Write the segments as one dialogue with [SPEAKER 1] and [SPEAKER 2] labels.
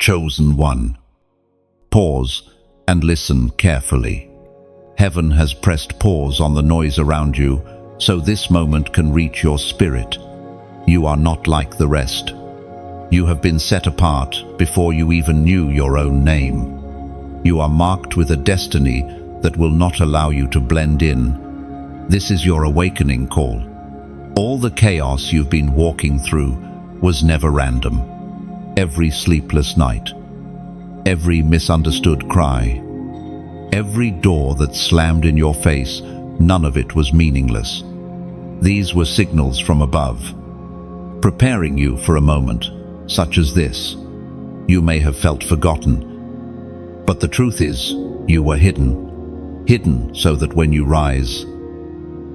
[SPEAKER 1] Chosen one. Pause and listen carefully. Heaven has pressed pause on the noise around you, so this moment can reach your spirit. You are not like the rest. You have been set apart before you even knew your own name. You are marked with a destiny that will not allow you to blend in. This is your awakening call. All the chaos you've been walking through was never random. Every sleepless night, every misunderstood cry, every door that slammed in your face, none of it was meaningless. These were signals from above, preparing you for a moment such as this. You may have felt forgotten, but the truth is, you were hidden so that when you rise,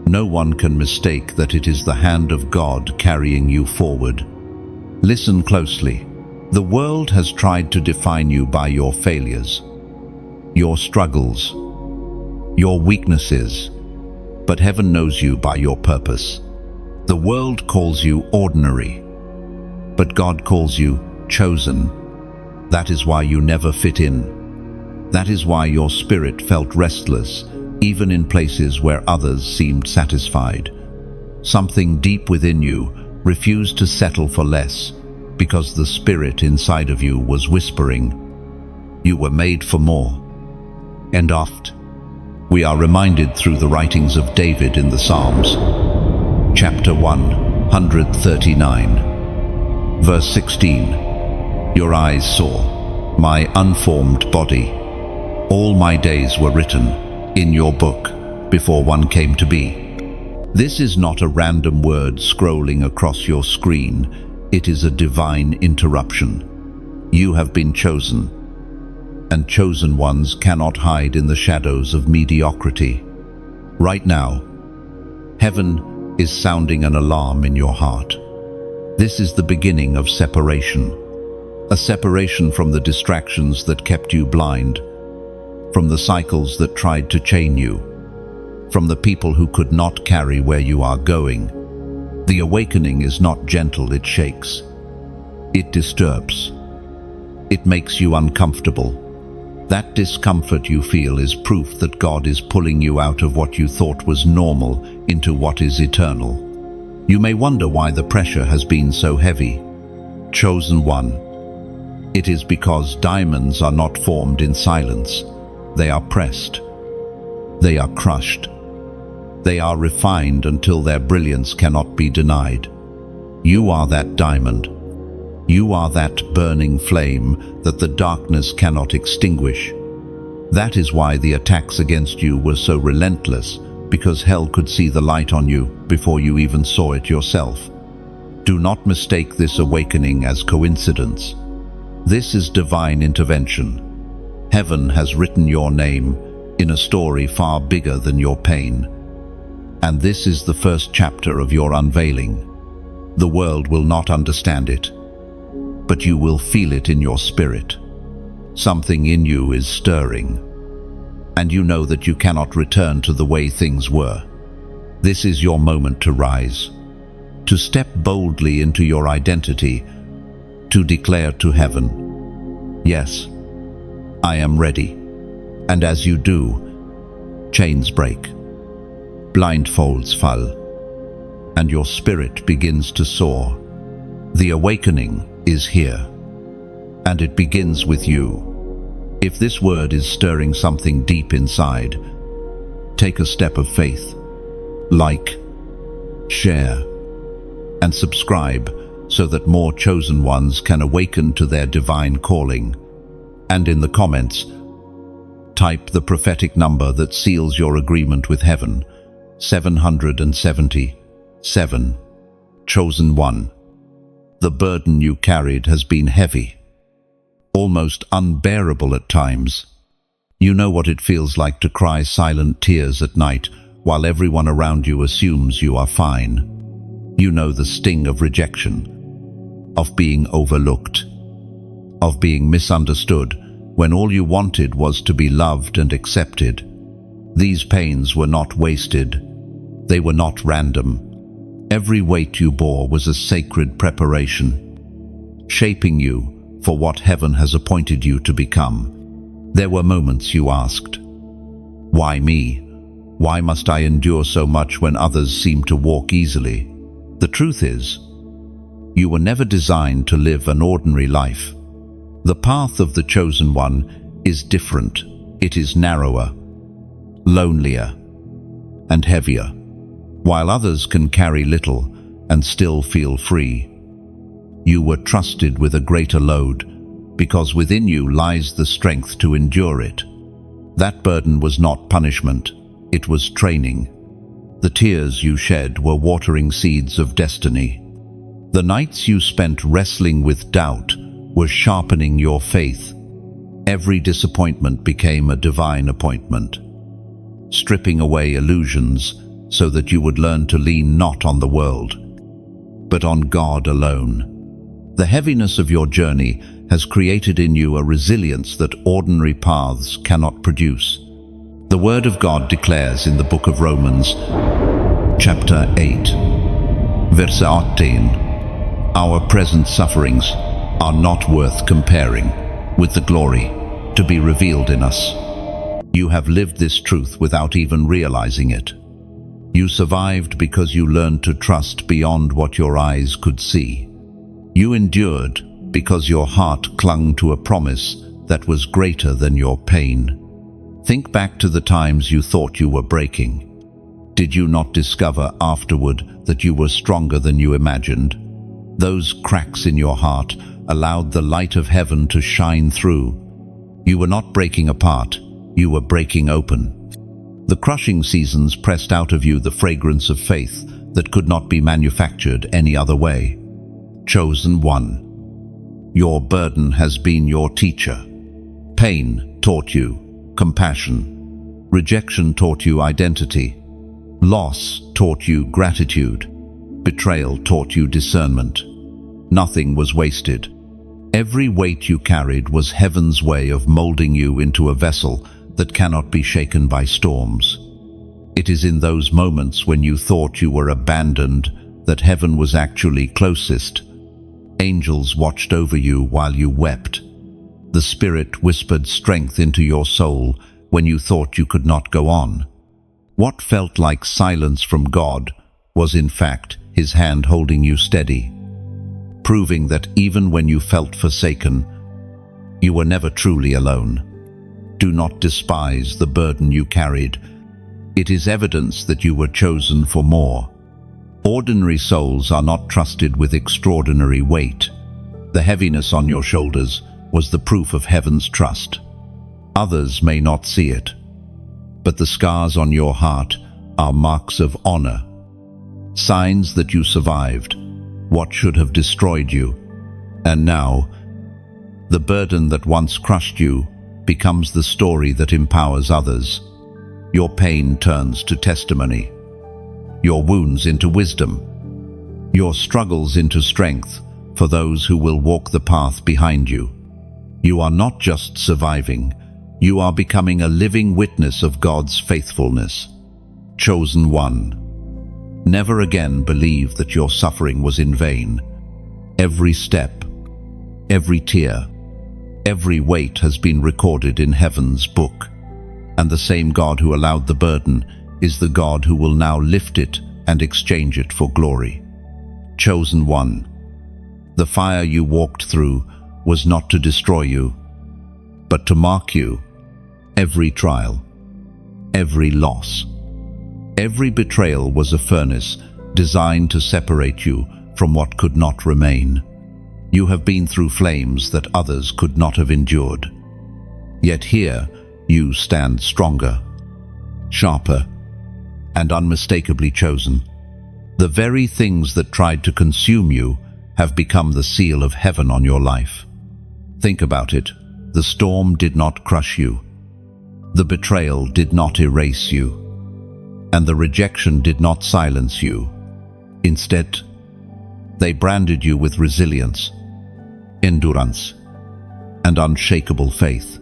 [SPEAKER 1] no one can mistake that it is the hand of God carrying you forward. Listen closely. The world has tried to define you by your failures, your struggles, your weaknesses, but heaven knows you by your purpose. The world calls you ordinary, but God calls you chosen. That is why you never fit in. That is why your spirit felt restless, even in places where others seemed satisfied. Something deep within you refused to settle for less, because the spirit inside of you was whispering, you were made for more. And oft, we are reminded through the writings of David in the Psalms. Chapter 139, verse 16. Your eyes saw my unformed body. All my days were written in your book before one came to be. This is not a random word scrolling across your screen. It is a divine interruption. You have been chosen, and chosen ones cannot hide in the shadows of mediocrity. Right now, heaven is sounding an alarm in your heart. This is the beginning of separation. A separation from the distractions that kept you blind, from the cycles that tried to chain you, from the people who could not carry where you are going. The awakening is not gentle, it shakes. It disturbs. It makes you uncomfortable. That discomfort you feel is proof that God is pulling you out of what you thought was normal into what is eternal. You may wonder why the pressure has been so heavy. Chosen one. It is because diamonds are not formed in silence. They are pressed. They are crushed. They are refined until their brilliance cannot be denied. You are that diamond. You are that burning flame that the darkness cannot extinguish. That is why the attacks against you were so relentless, because hell could see the light on you before you even saw it yourself. Do not mistake this awakening as coincidence. This is divine intervention. Heaven has written your name in a story far bigger than your pain. And this is the first chapter of your unveiling. The world will not understand it, but you will feel it in your spirit. Something in you is stirring, and you know that you cannot return to the way things were. This is your moment to rise, to step boldly into your identity, to declare to heaven, yes, I am ready. And as you do, chains break, blindfolds fall, and your spirit begins to soar. The awakening is here, and it begins with you. If this word is stirring something deep inside, take a step of faith. Like, share, and subscribe so that more chosen ones can awaken to their divine calling. And in the comments, type the prophetic number that seals your agreement with heaven, 777. Chosen one. The burden you carried has been heavy, almost unbearable at times. You know what it feels like to cry silent tears at night while everyone around you assumes you are fine. You know the sting of rejection, of being overlooked, of being misunderstood when all you wanted was to be loved and accepted. These pains were not wasted. They were not random. Every weight you bore was a sacred preparation, shaping you for what heaven has appointed you to become. There were moments you asked, "Why me? Why must I endure so much when others seem to walk easily?" The truth is, you were never designed to live an ordinary life. The path of the chosen one is different. It is narrower, lonelier, and heavier. While others can carry little and still feel free, you were trusted with a greater load because within you lies the strength to endure it. That burden was not punishment, it was training. The tears you shed were watering seeds of destiny. The nights you spent wrestling with doubt were sharpening your faith. Every disappointment became a divine appointment, stripping away illusions so that you would learn to lean not on the world, but on God alone. The heaviness of your journey has created in you a resilience that ordinary paths cannot produce. The Word of God declares in the book of Romans, chapter 8, verse 18, "Our present sufferings are not worth comparing with the glory to be revealed in us." You have lived this truth without even realizing it. You survived because you learned to trust beyond what your eyes could see. You endured because your heart clung to a promise that was greater than your pain. Think back to the times you thought you were breaking. Did you not discover afterward that you were stronger than you imagined? Those cracks in your heart allowed the light of heaven to shine through. You were not breaking apart, you were breaking open. The crushing seasons pressed out of you the fragrance of faith that could not be manufactured any other way. Chosen one. Your burden has been your teacher. Pain taught you compassion. Rejection taught you identity. Loss taught you gratitude. Betrayal taught you discernment. Nothing was wasted. Every weight you carried was heaven's way of molding you into a vessel that cannot be shaken by storms. It is in those moments when you thought you were abandoned that heaven was actually closest. Angels watched over you while you wept. The Spirit whispered strength into your soul when you thought you could not go on. What felt like silence from God was in fact His hand holding you steady, proving that even when you felt forsaken, you were never truly alone. Do not despise the burden you carried. It is evidence that you were chosen for more. Ordinary souls are not trusted with extraordinary weight. The heaviness on your shoulders was the proof of heaven's trust. Others may not see it, but the scars on your heart are marks of honor, signs that you survived what should have destroyed you. And now, the burden that once crushed you becomes the story that empowers others. Your pain turns to testimony, your wounds into wisdom, your struggles into strength for those who will walk the path behind you. You are not just surviving, you are becoming a living witness of God's faithfulness. Chosen one. Never again believe that your suffering was in vain. Every step, every tear, every weight has been recorded in heaven's book. And the same God who allowed the burden is the God who will now lift it and exchange it for glory. Chosen one. The fire you walked through was not to destroy you, but to mark you. Every trial, every loss, every betrayal was a furnace designed to separate you from what could not remain. You have been through flames that others could not have endured. Yet here you stand stronger, sharper, and unmistakably chosen. The very things that tried to consume you have become the seal of heaven on your life. Think about it. The storm did not crush you. The betrayal did not erase you. And the rejection did not silence you. Instead, they branded you with resilience, endurance, and unshakable faith.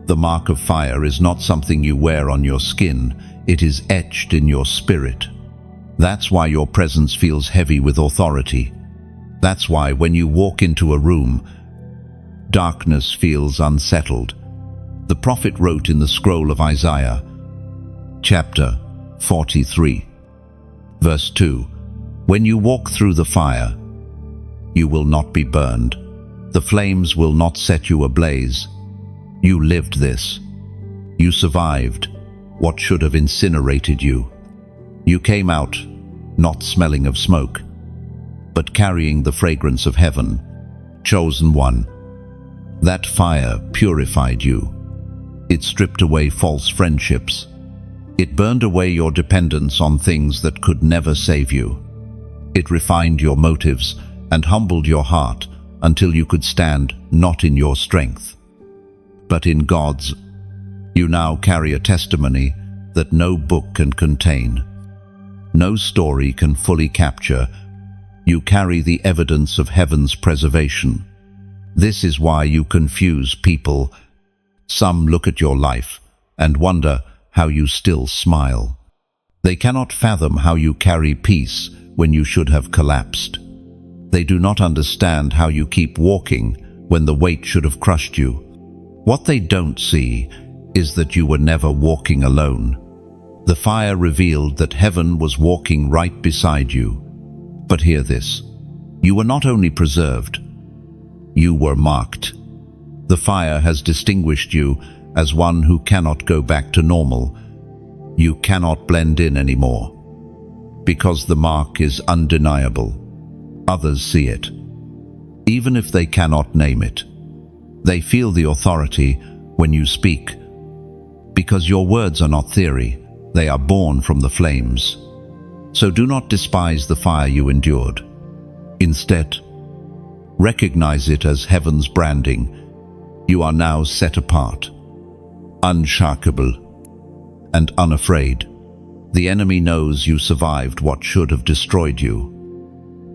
[SPEAKER 1] The mark of fire is not something you wear on your skin, it is etched in your spirit. That's why your presence feels heavy with authority. That's why when you walk into a room, Darkness feels unsettled. The prophet wrote in the scroll of Isaiah, chapter 43, verse 2, "When you walk through the fire, you will not be burned. The flames will not set you ablaze. You lived this. You survived what should have incinerated you. You came out not smelling of smoke, but carrying the fragrance of heaven, chosen one. That fire purified you. It stripped away false friendships. It burned away your dependence on things that could never save you. It refined your motives and humbled your heart until you could stand not in your strength, but in God's. You now carry a testimony that no book can contain. No story can fully capture. You carry the evidence of heaven's preservation. This is why you confuse people. Some look at your life and wonder how you still smile. They cannot fathom how you carry peace when you should have collapsed. They do not understand how you keep walking when the weight should have crushed you. What they don't see is that you were never walking alone. The fire revealed that heaven was walking right beside you. But hear this, you were not only preserved, you were marked. The fire has distinguished you as one who cannot go back to normal. You cannot blend in anymore. Because the mark is undeniable. Others see it, even if they cannot name it. They feel the authority when you speak. Because your words are not theory, they are born from the flames. So do not despise the fire you endured. Instead, recognize it as heaven's branding. You are now set apart, unshakable, and unafraid. The enemy knows you survived what should have destroyed you.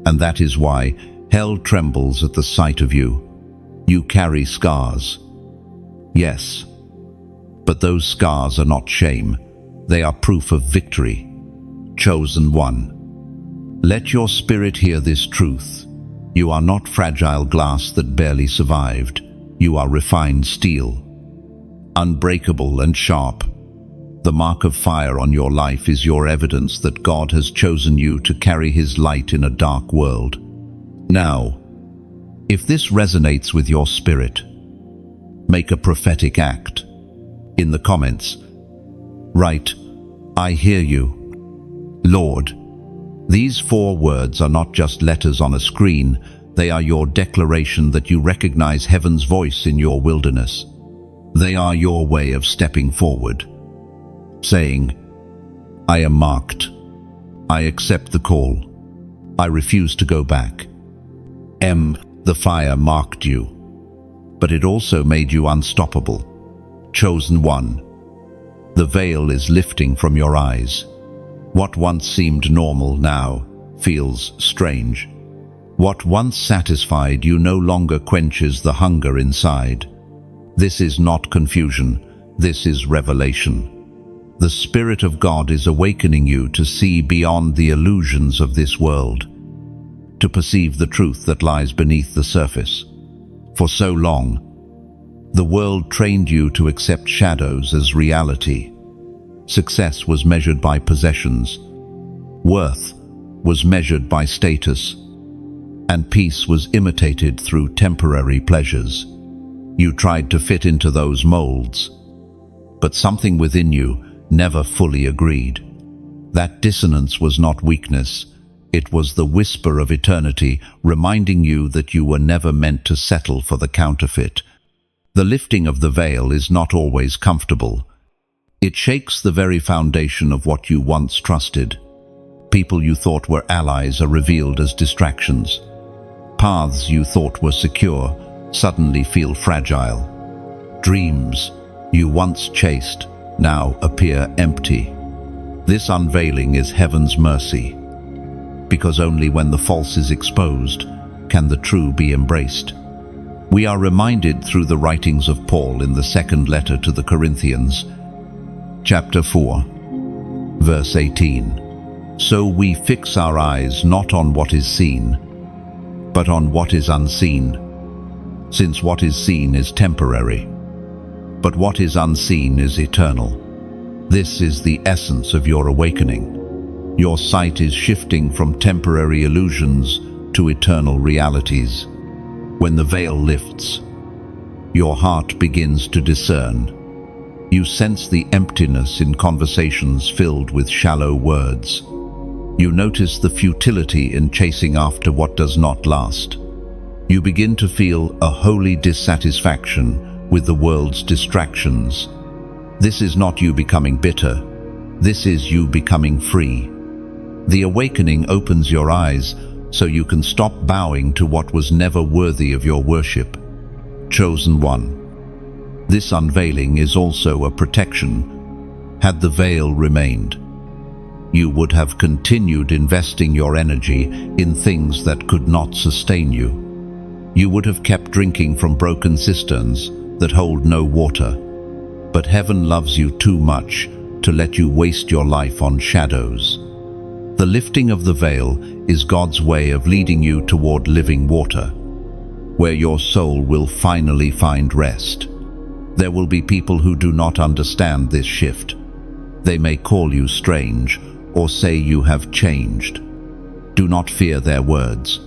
[SPEAKER 1] And that is why hell trembles at the sight of you. You carry scars. Yes, but those scars are not shame. They are proof of victory. Chosen one. Let your spirit hear this truth. You are not fragile glass that barely survived. You are refined steel, unbreakable and sharp. The mark of fire on your life is your evidence that God has chosen you to carry His light in a dark world. Now, if this resonates with your spirit, make a prophetic act. In the comments, write, "I hear you, Lord." These 4 words are not just letters on a screen, they are your declaration that you recognize heaven's voice in your wilderness. They are your way of stepping forward, saying, "I am marked. I accept the call. I refuse to go back." The fire marked you, but it also made you unstoppable. Chosen one. The veil is lifting from your eyes. What once seemed normal now feels strange. What once satisfied you no longer quenches the hunger inside. This is not confusion, this is revelation. The Spirit of God is awakening you to see beyond the illusions of this world, to perceive the truth that lies beneath the surface. For so long, the world trained you to accept shadows as reality. Success was measured by possessions, worth was measured by status, and peace was imitated through temporary pleasures. You tried to fit into those molds, but something within you never fully agreed. That dissonance was not weakness, it was the whisper of eternity reminding you that you were never meant to settle for the counterfeit. The lifting of the veil is not always comfortable. It shakes the very foundation of what you once trusted. People you thought were allies are revealed as distractions. Paths you thought were secure suddenly feel fragile. Dreams you once chased now appear empty. This unveiling is heaven's mercy, because only when the false is exposed can the true be embraced. We are reminded through the writings of Paul in the second letter to the Corinthians, chapter 4, verse 18. So we fix our eyes not on what is seen, but on what is unseen. since what is seen is temporary, but what is unseen is eternal. This is the essence of your awakening. Your sight is shifting from temporary illusions to eternal realities. When the veil lifts, your heart begins to discern. You sense the emptiness in conversations filled with shallow words. You notice the futility in chasing after what does not last. You begin to feel a holy dissatisfaction with the world's distractions. This is not you becoming bitter. This is you becoming free. The awakening opens your eyes so you can stop bowing to what was never worthy of your worship. Chosen one. This unveiling is also a protection. Had the veil remained, you would have continued investing your energy in things that could not sustain you. You would have kept drinking from broken cisterns that hold no water. But heaven loves you too much to let you waste your life on shadows. The lifting of the veil is God's way of leading you toward living water, where your soul will finally find rest. There will be people who do not understand this shift. They may call you strange or say you have changed. Do not fear their words.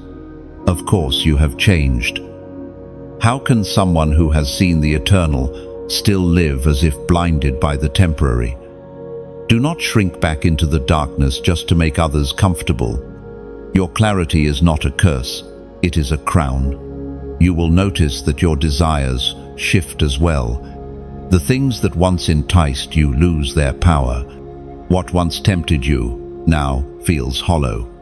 [SPEAKER 1] Of course you have changed. How can someone who has seen the eternal still live as if blinded by the temporary? Do not shrink back into the darkness just to make others comfortable. Your clarity is not a curse, it is a crown. You will notice that your desires shift as well. The things that once enticed you lose their power. What once tempted you now feels hollow.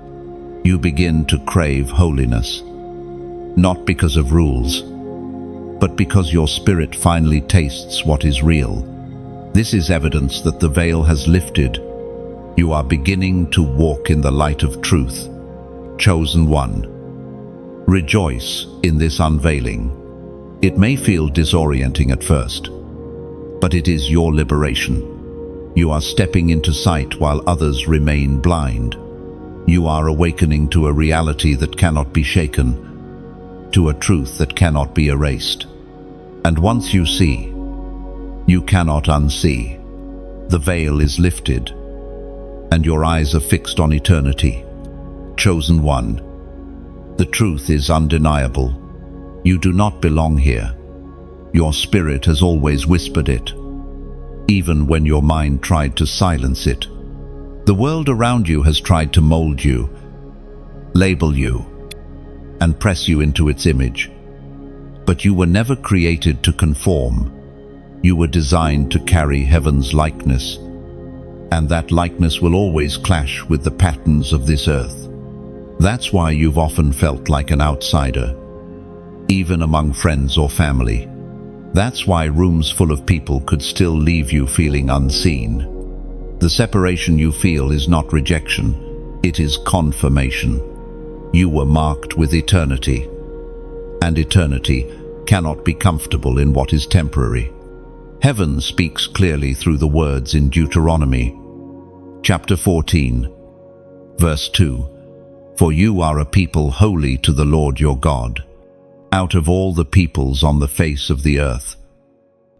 [SPEAKER 1] You begin to crave holiness, not because of rules, but because your spirit finally tastes what is real. This is evidence that the veil has lifted. You are beginning to walk in the light of truth. Chosen one. Rejoice in this unveiling. It may feel disorienting at first, but it is your liberation. You are stepping into sight while others remain blind. You are awakening to a reality that cannot be shaken, to a truth that cannot be erased. And once you see, you cannot unsee. The veil is lifted, and your eyes are fixed on eternity. Chosen one. The truth is undeniable. You do not belong here. Your spirit has always whispered it, even when your mind tried to silence it. The world around you has tried to mold you, label you, and press you into its image. But you were never created to conform. You were designed to carry heaven's likeness, and that likeness will always clash with the patterns of this earth. That's why you've often felt like an outsider, even among friends or family. That's why rooms full of people could still leave you feeling unseen. The separation you feel is not rejection, it is confirmation. You were marked with eternity, and eternity cannot be comfortable in what is temporary. Heaven speaks clearly through the words in Deuteronomy, chapter 14, verse 2. For you are a people holy to the Lord your God, out of all the peoples on the face of the earth.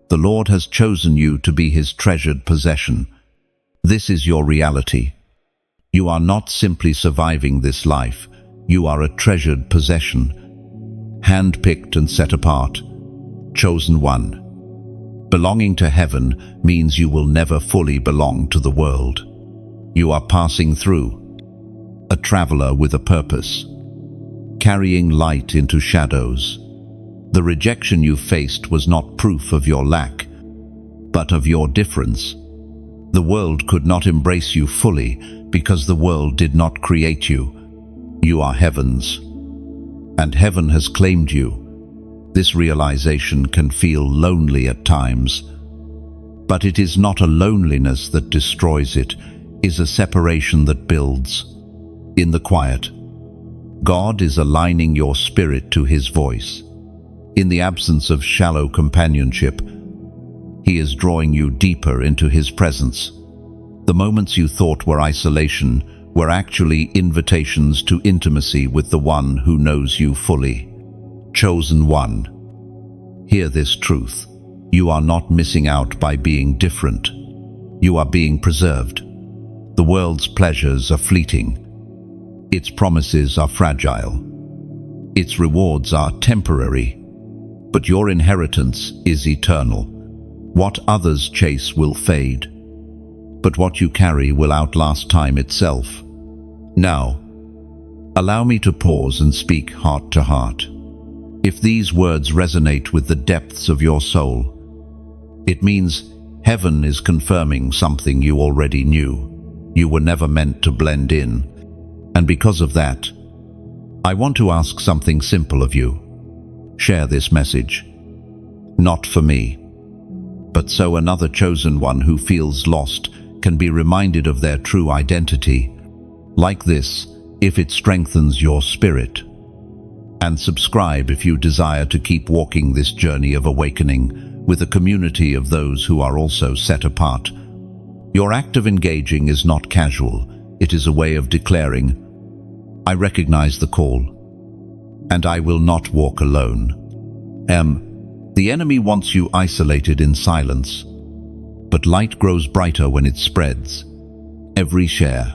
[SPEAKER 1] The Lord has chosen you to be his treasured possession. This is your reality. You are not simply surviving this life, you are a treasured possession, hand-picked and set apart, chosen one. Belonging to heaven means you will never fully belong to the world. You are passing through, a traveler with a purpose, carrying light into shadows. The rejection you faced was not proof of your lack, but of your difference. The world could not embrace you fully because the world did not create you. You are heaven's, and heaven has claimed you. This realization can feel lonely at times, but it is not a loneliness that destroys, it is a separation that builds. In the quiet, God is aligning your spirit to his voice. In the absence of shallow companionship, he is drawing you deeper into his presence. The moments you thought were isolation were actually invitations to intimacy with the one who knows you fully. Chosen one. Hear this truth. You are not missing out by being different. You are being preserved. The world's pleasures are fleeting. Its promises are fragile. Its rewards are temporary. But your inheritance is eternal. What others chase will fade, but what you carry will outlast time itself. Now, allow me to pause and speak heart to heart. If these words resonate with the depths of your soul, it means heaven is confirming something you already knew. You were never meant to blend in. And because of that, I want to ask something simple of you. Share this message. Not for me, but so another chosen one who feels lost can be reminded of their true identity. Like this, if it strengthens your spirit. And subscribe if you desire to keep walking this journey of awakening with a community of those who are also set apart. Your act of engaging is not casual. It is a way of declaring, I recognize the call, and I will not walk alone. The enemy wants you isolated in silence, but light grows brighter when it spreads. Every share,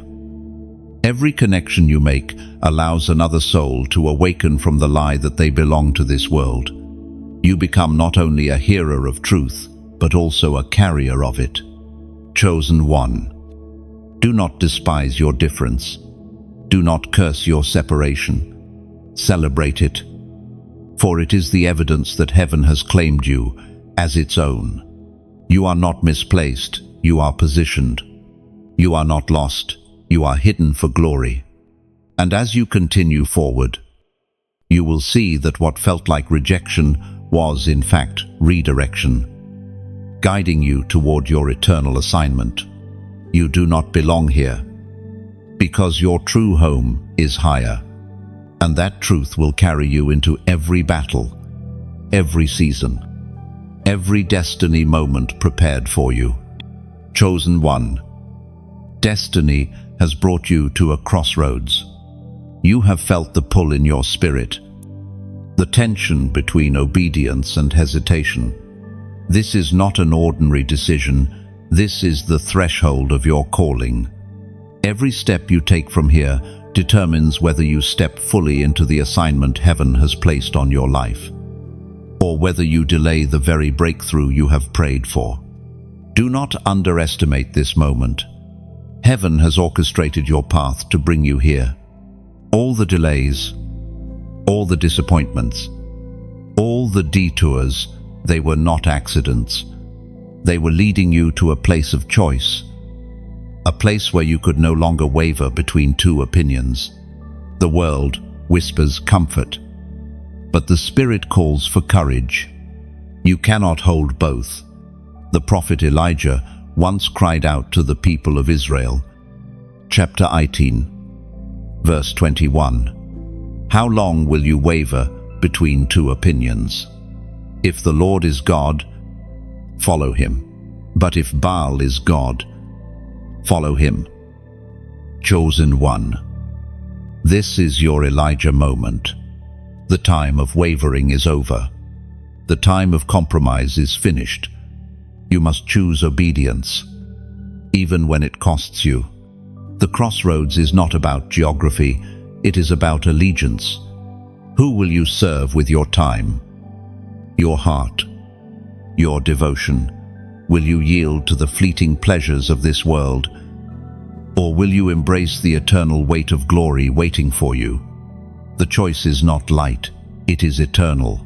[SPEAKER 1] every connection you make allows another soul to awaken from the lie that they belong to this world. You become not only a hearer of truth, but also a carrier of it. Chosen one. Do not despise your difference. Do not curse your separation. Celebrate it, for it is the evidence that heaven has claimed you as its own. You are not misplaced, you are positioned. You are not lost, you are hidden for glory. And as you continue forward, you will see that what felt like rejection was, in fact, redirection, guiding you toward your eternal assignment. You do not belong here, because your true home is higher. And that truth will carry you into every battle, every season, every destiny moment prepared for you. Chosen one. Destiny has brought you to a crossroads. You have felt the pull in your spirit, the tension between obedience and hesitation. This is not an ordinary decision. This is the threshold of your calling. Every step you take from here determines whether you step fully into the assignment heaven has placed on your life, or whether you delay the very breakthrough you have prayed for. Do not underestimate this moment. Heaven has orchestrated your path to bring you here. All the delays, all the disappointments, all the detours, they were not accidents. They were leading you to a place of choice. A place where you could no longer waver between two opinions. The world whispers comfort, but the Spirit calls for courage. You cannot hold both. The prophet Elijah once cried out to the people of Israel. Chapter 18, verse 21. How long will you waver between two opinions? If the Lord is God, follow him. But if Baal is God, follow him. Chosen one. This is your Elijah moment. The time of wavering is over. The time of compromise is finished. You must choose obedience, even when it costs you. The crossroads is not about geography, it is about allegiance. Who will you serve with your time? Your heart, your devotion? Will you yield to the fleeting pleasures of this world? Or will you embrace the eternal weight of glory waiting for you? The choice is not light, it is eternal.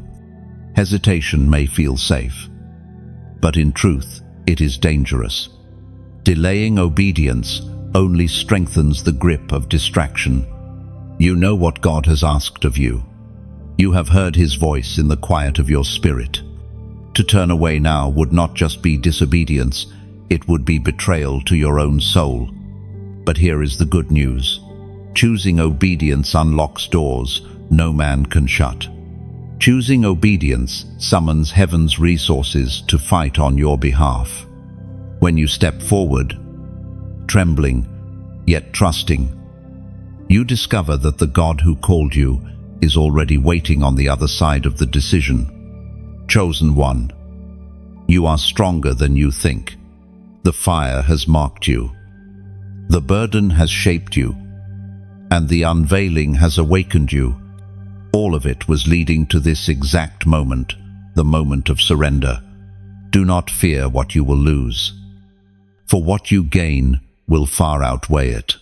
[SPEAKER 1] Hesitation may feel safe, but in truth, it is dangerous. Delaying obedience only strengthens the grip of distraction. You know what God has asked of you. You have heard his voice in the quiet of your spirit. To turn away now would not just be disobedience, it would be betrayal to your own soul. But here is the good news. Choosing obedience unlocks doors no man can shut. Choosing obedience summons heaven's resources to fight on your behalf. When you step forward, trembling, yet trusting, you discover that the God who called you is already waiting on the other side of the decision. Chosen one, you are stronger than you think. The fire has marked you. The burden has shaped you, and the unveiling has awakened you. All of it was leading to this exact moment, the moment of surrender. Do not fear what you will lose, for what you gain will far outweigh it.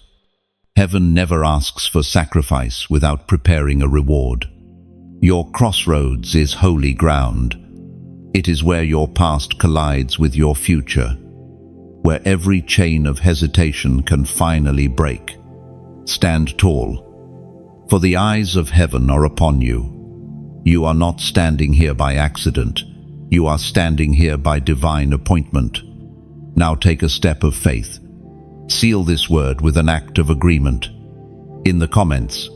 [SPEAKER 1] Heaven never asks for sacrifice without preparing a reward. Your crossroads is holy ground. It is where your past collides with your future, where every chain of hesitation can finally break. Stand tall, for the eyes of heaven are upon you. You are not standing here by accident. You are standing here by divine appointment. Now take a step of faith. Seal this word with an act of agreement. In the comments,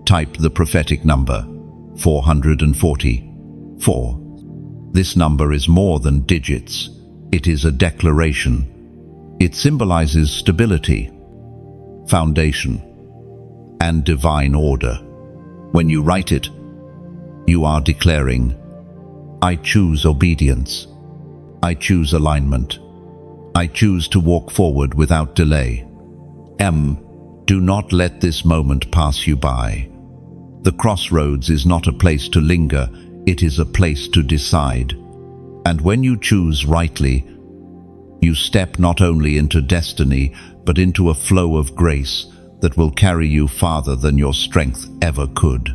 [SPEAKER 1] type the prophetic number, 444. This number is more than digits. It is a declaration. It symbolizes stability, foundation, and divine order. When you write it, you are declaring, I choose obedience. I choose alignment. I choose to walk forward without delay. Do not let this moment pass you by. The crossroads is not a place to linger, it is a place to decide. And when you choose rightly, you step not only into destiny, but into a flow of grace that will carry you farther than your strength ever could.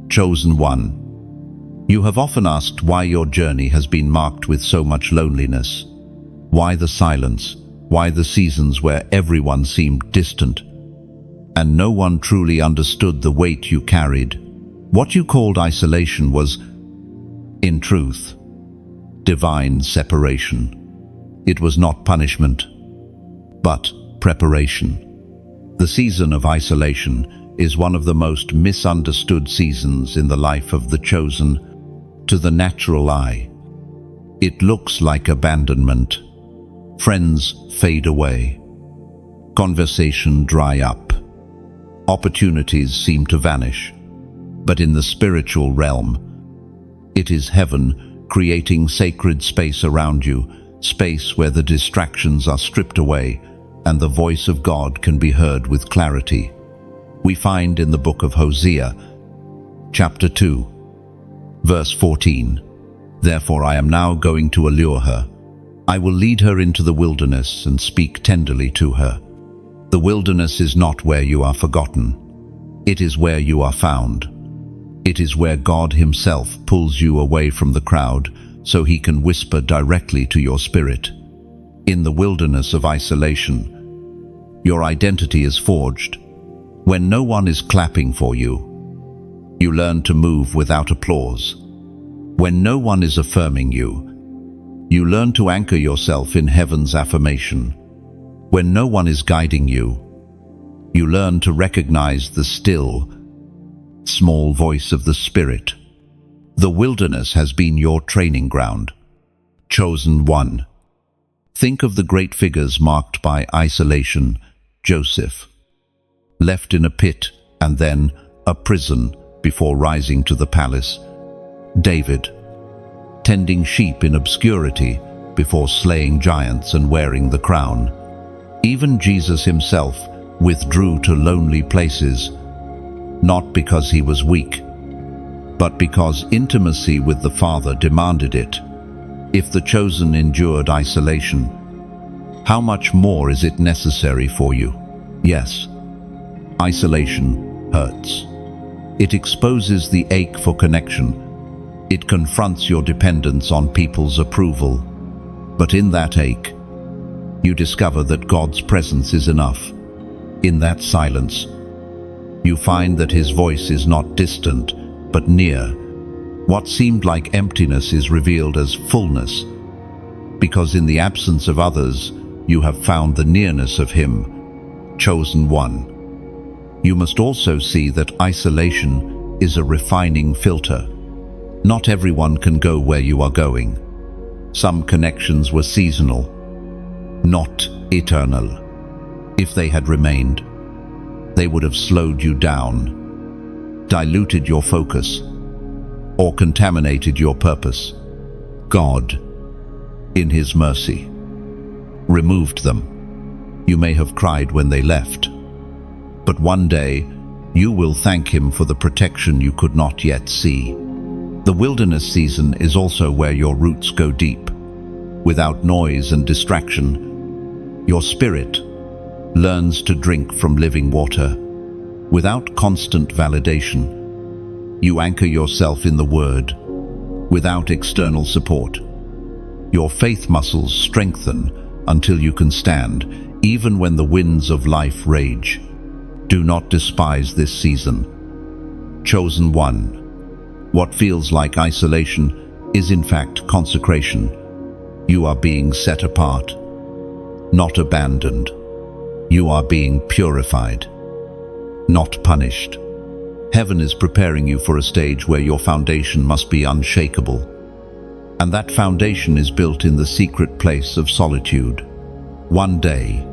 [SPEAKER 1] Chosen one, you have often asked why your journey has been marked with so much loneliness. Why the silence? Why the seasons where everyone seemed distant, and no one truly understood the weight you carried? What you called isolation was, in truth, divine separation. It was not punishment, but preparation. The season of isolation is one of the most misunderstood seasons in the life of the chosen. To the natural eye, it looks like abandonment. Friends fade away. Conversation dry up. Opportunities seem to vanish. But in the spiritual realm, it is heaven creating sacred space around you, space where the distractions are stripped away and the voice of God can be heard with clarity. We find in the book of Hosea, chapter 2, verse 14, Therefore I am now going to allure her. I will lead her into the wilderness and speak tenderly to her. The wilderness is not where you are forgotten. It is where you are found. It is where God Himself pulls you away from the crowd so He can whisper directly to your spirit. In the wilderness of isolation, your identity is forged. When no one is clapping for you, you learn to move without applause. When no one is affirming you, you learn to anchor yourself in heaven's affirmation. When no one is guiding you, you learn to recognize the still, small voice of the Spirit. The wilderness has been your training ground. Chosen one. Think of the great figures marked by isolation. Joseph, left in a pit and then a prison before rising to the palace. David, tending sheep in obscurity before slaying giants and wearing the crown. Even Jesus Himself withdrew to lonely places, not because He was weak, but because intimacy with the Father demanded it. If the chosen endured isolation, how much more is it necessary for you? Yes, isolation hurts. It exposes the ache for connection. It confronts your dependence on people's approval. But in that ache, you discover that God's presence is enough. In that silence, you find that His voice is not distant, but near. What seemed like emptiness is revealed as fullness, because in the absence of others, you have found the nearness of Him. Chosen one. You must also see that isolation is a refining filter. Not everyone can go where you are going. Some connections were seasonal, not eternal. If they had remained, they would have slowed you down, diluted your focus, or contaminated your purpose. God, in His mercy, removed them. You may have cried when they left, but one day you will thank Him for the protection you could not yet see. The wilderness season is also where your roots go deep. Without noise and distraction, your spirit learns to drink from living water. Without constant validation, you anchor yourself in the Word. Without external support, your faith muscles strengthen until you can stand, even when the winds of life rage. Do not despise this season. Chosen one. What feels like isolation is in fact consecration. You are being set apart, not abandoned. You are being purified, not punished. Heaven is preparing you for a stage where your foundation must be unshakable. And that foundation is built in the secret place of solitude. One day,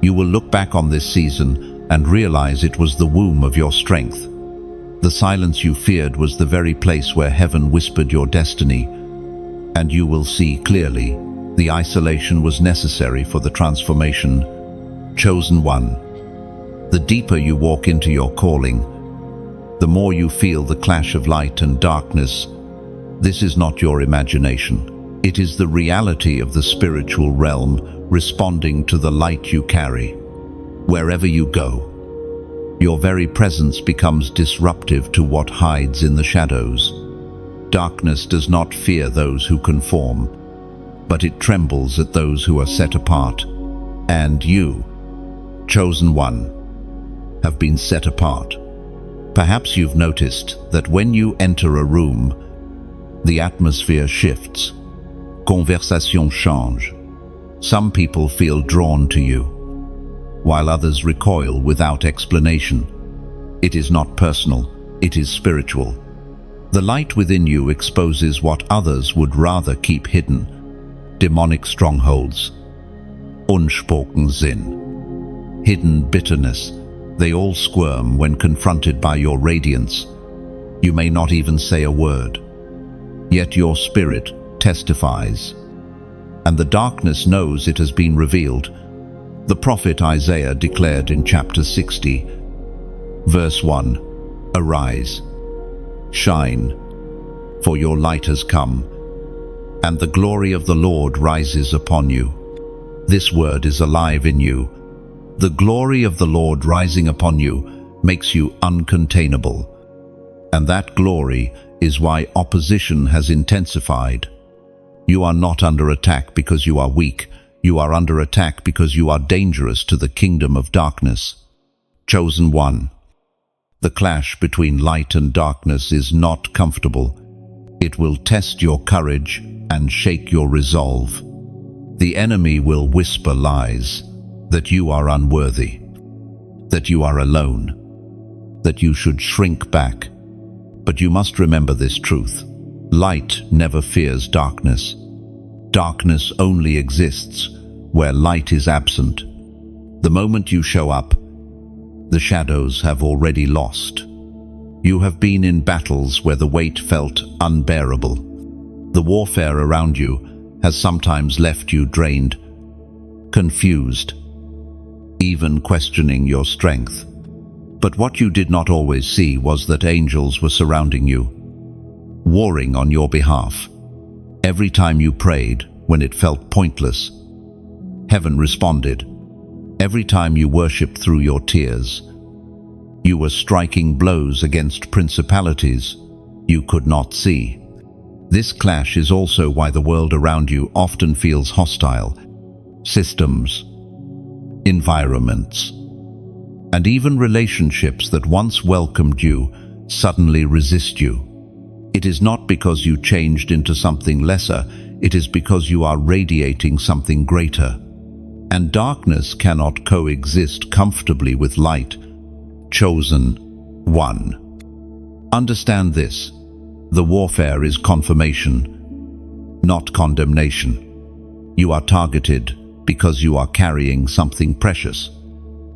[SPEAKER 1] you will look back on this season and realize it was the womb of your strength. The silence you feared was the very place where heaven whispered your destiny. And you will see clearly, the isolation was necessary for the transformation. Chosen one. The deeper you walk into your calling, the more you feel the clash of light and darkness. This is not your imagination. It is the reality of the spiritual realm responding to the light you carry. Wherever you go, your very presence becomes disruptive to what hides in the shadows. Darkness does not fear those who conform, but it trembles at those who are set apart. And you, chosen one, have been set apart. Perhaps you've noticed that when you enter a room, the atmosphere shifts. Conversation change. Some people feel drawn to you, while others recoil without explanation. It is not personal, it is spiritual. The light within you exposes what others would rather keep hidden. Demonic strongholds. Unspoken Sinn. Hidden bitterness. They all squirm when confronted by your radiance. You may not even say a word, yet your spirit testifies. And the darkness knows it has been revealed. The prophet Isaiah declared in chapter 60, verse 1, "Arise, shine, for your light has come, and the glory of the Lord rises upon you." This word is alive in you. The glory of the Lord rising upon you makes you uncontainable. And that glory is why opposition has intensified. You are not under attack because you are weak. You are under attack because you are dangerous to the kingdom of darkness. Chosen one. The clash between light and darkness is not comfortable. It will test your courage and shake your resolve. The enemy will whisper lies, that you are unworthy, that you are alone, that you should shrink back. But you must remember this truth. Light never fears darkness. Darkness only exists where light is absent. The moment you show up, the shadows have already lost. You have been in battles where the weight felt unbearable. The warfare around you has sometimes left you drained, confused, even questioning your strength. But what you did not always see was that angels were surrounding you, warring on your behalf. Every time you prayed when it felt pointless, heaven responded. Every time you worshipped through your tears, you were striking blows against principalities you could not see. This clash is also why the world around you often feels hostile. Systems, environments, and even relationships that once welcomed you suddenly resist you. It is not because you changed into something lesser, it is because you are radiating something greater. And darkness cannot coexist comfortably with light. Chosen one. Understand this. The warfare is confirmation, not condemnation. You are targeted because you are carrying something precious.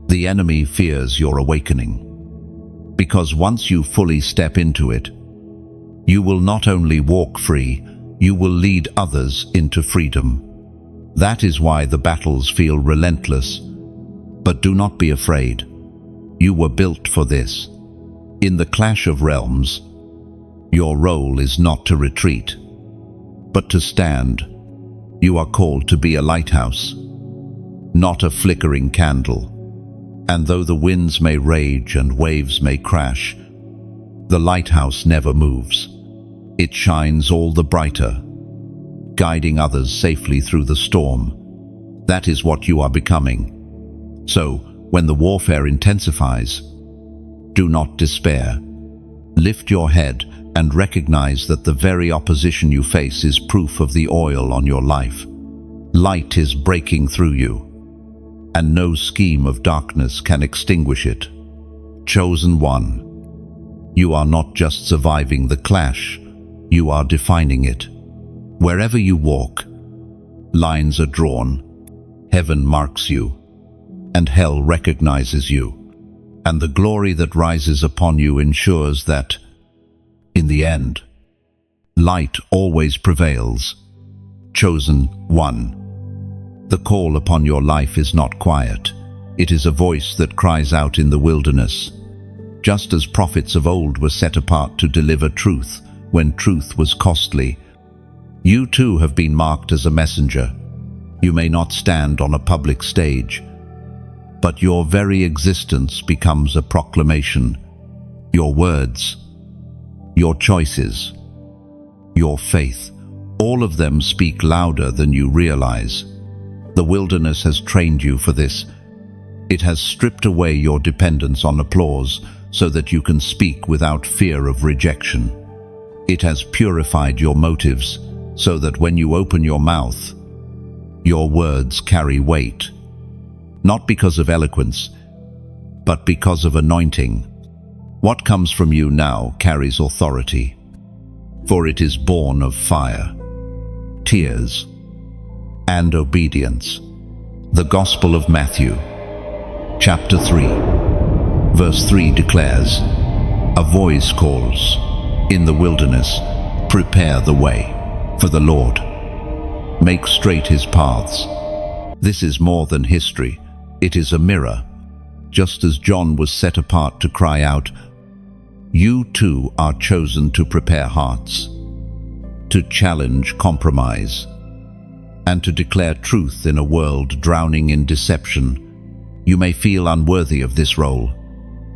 [SPEAKER 1] The enemy fears your awakening, because once you fully step into it, You will not only walk free, you will lead others into freedom. That is why the battles feel relentless. But do not be afraid. You were built for this. In the clash of realms, your role is not to retreat, but to stand. You are called to be a lighthouse, not a flickering candle. And though the winds may rage and waves may crash, the lighthouse never moves. It shines all the brighter, guiding others safely through the storm. That is what you are becoming. So, when the warfare intensifies, do not despair. Lift your head and recognize that the very opposition you face is proof of the oil on your life. Light is breaking through you, and no scheme of darkness can extinguish it. Chosen one, you are not just surviving the clash, you are defining it. Wherever you walk, lines are drawn, heaven marks you, and hell recognizes you. And the glory that rises upon you ensures that, in the end, light always prevails. Chosen one. The call upon your life is not quiet. It is a voice that cries out in the wilderness. Just as prophets of old were set apart to deliver truth when truth was costly, you too have been marked as a messenger. You may not stand on a public stage, but your very existence becomes a proclamation. Your words, your choices, your faith, all of them speak louder than you realize. The wilderness has trained you for this. It has stripped away your dependence on applause so that you can speak without fear of rejection. It has purified your motives so that when you open your mouth, your words carry weight. Not because of eloquence, but because of anointing. What comes from you now carries authority, for it is born of fire, tears, and obedience. The Gospel of Matthew, chapter 3, verse 3 declares, "A voice calls, in the wilderness, prepare the way for the Lord. Make straight his paths." This is more than history. It is a mirror. Just as John was set apart to cry out, you too are chosen to prepare hearts, to challenge compromise, and to declare truth in a world drowning in deception. You may feel unworthy of this role.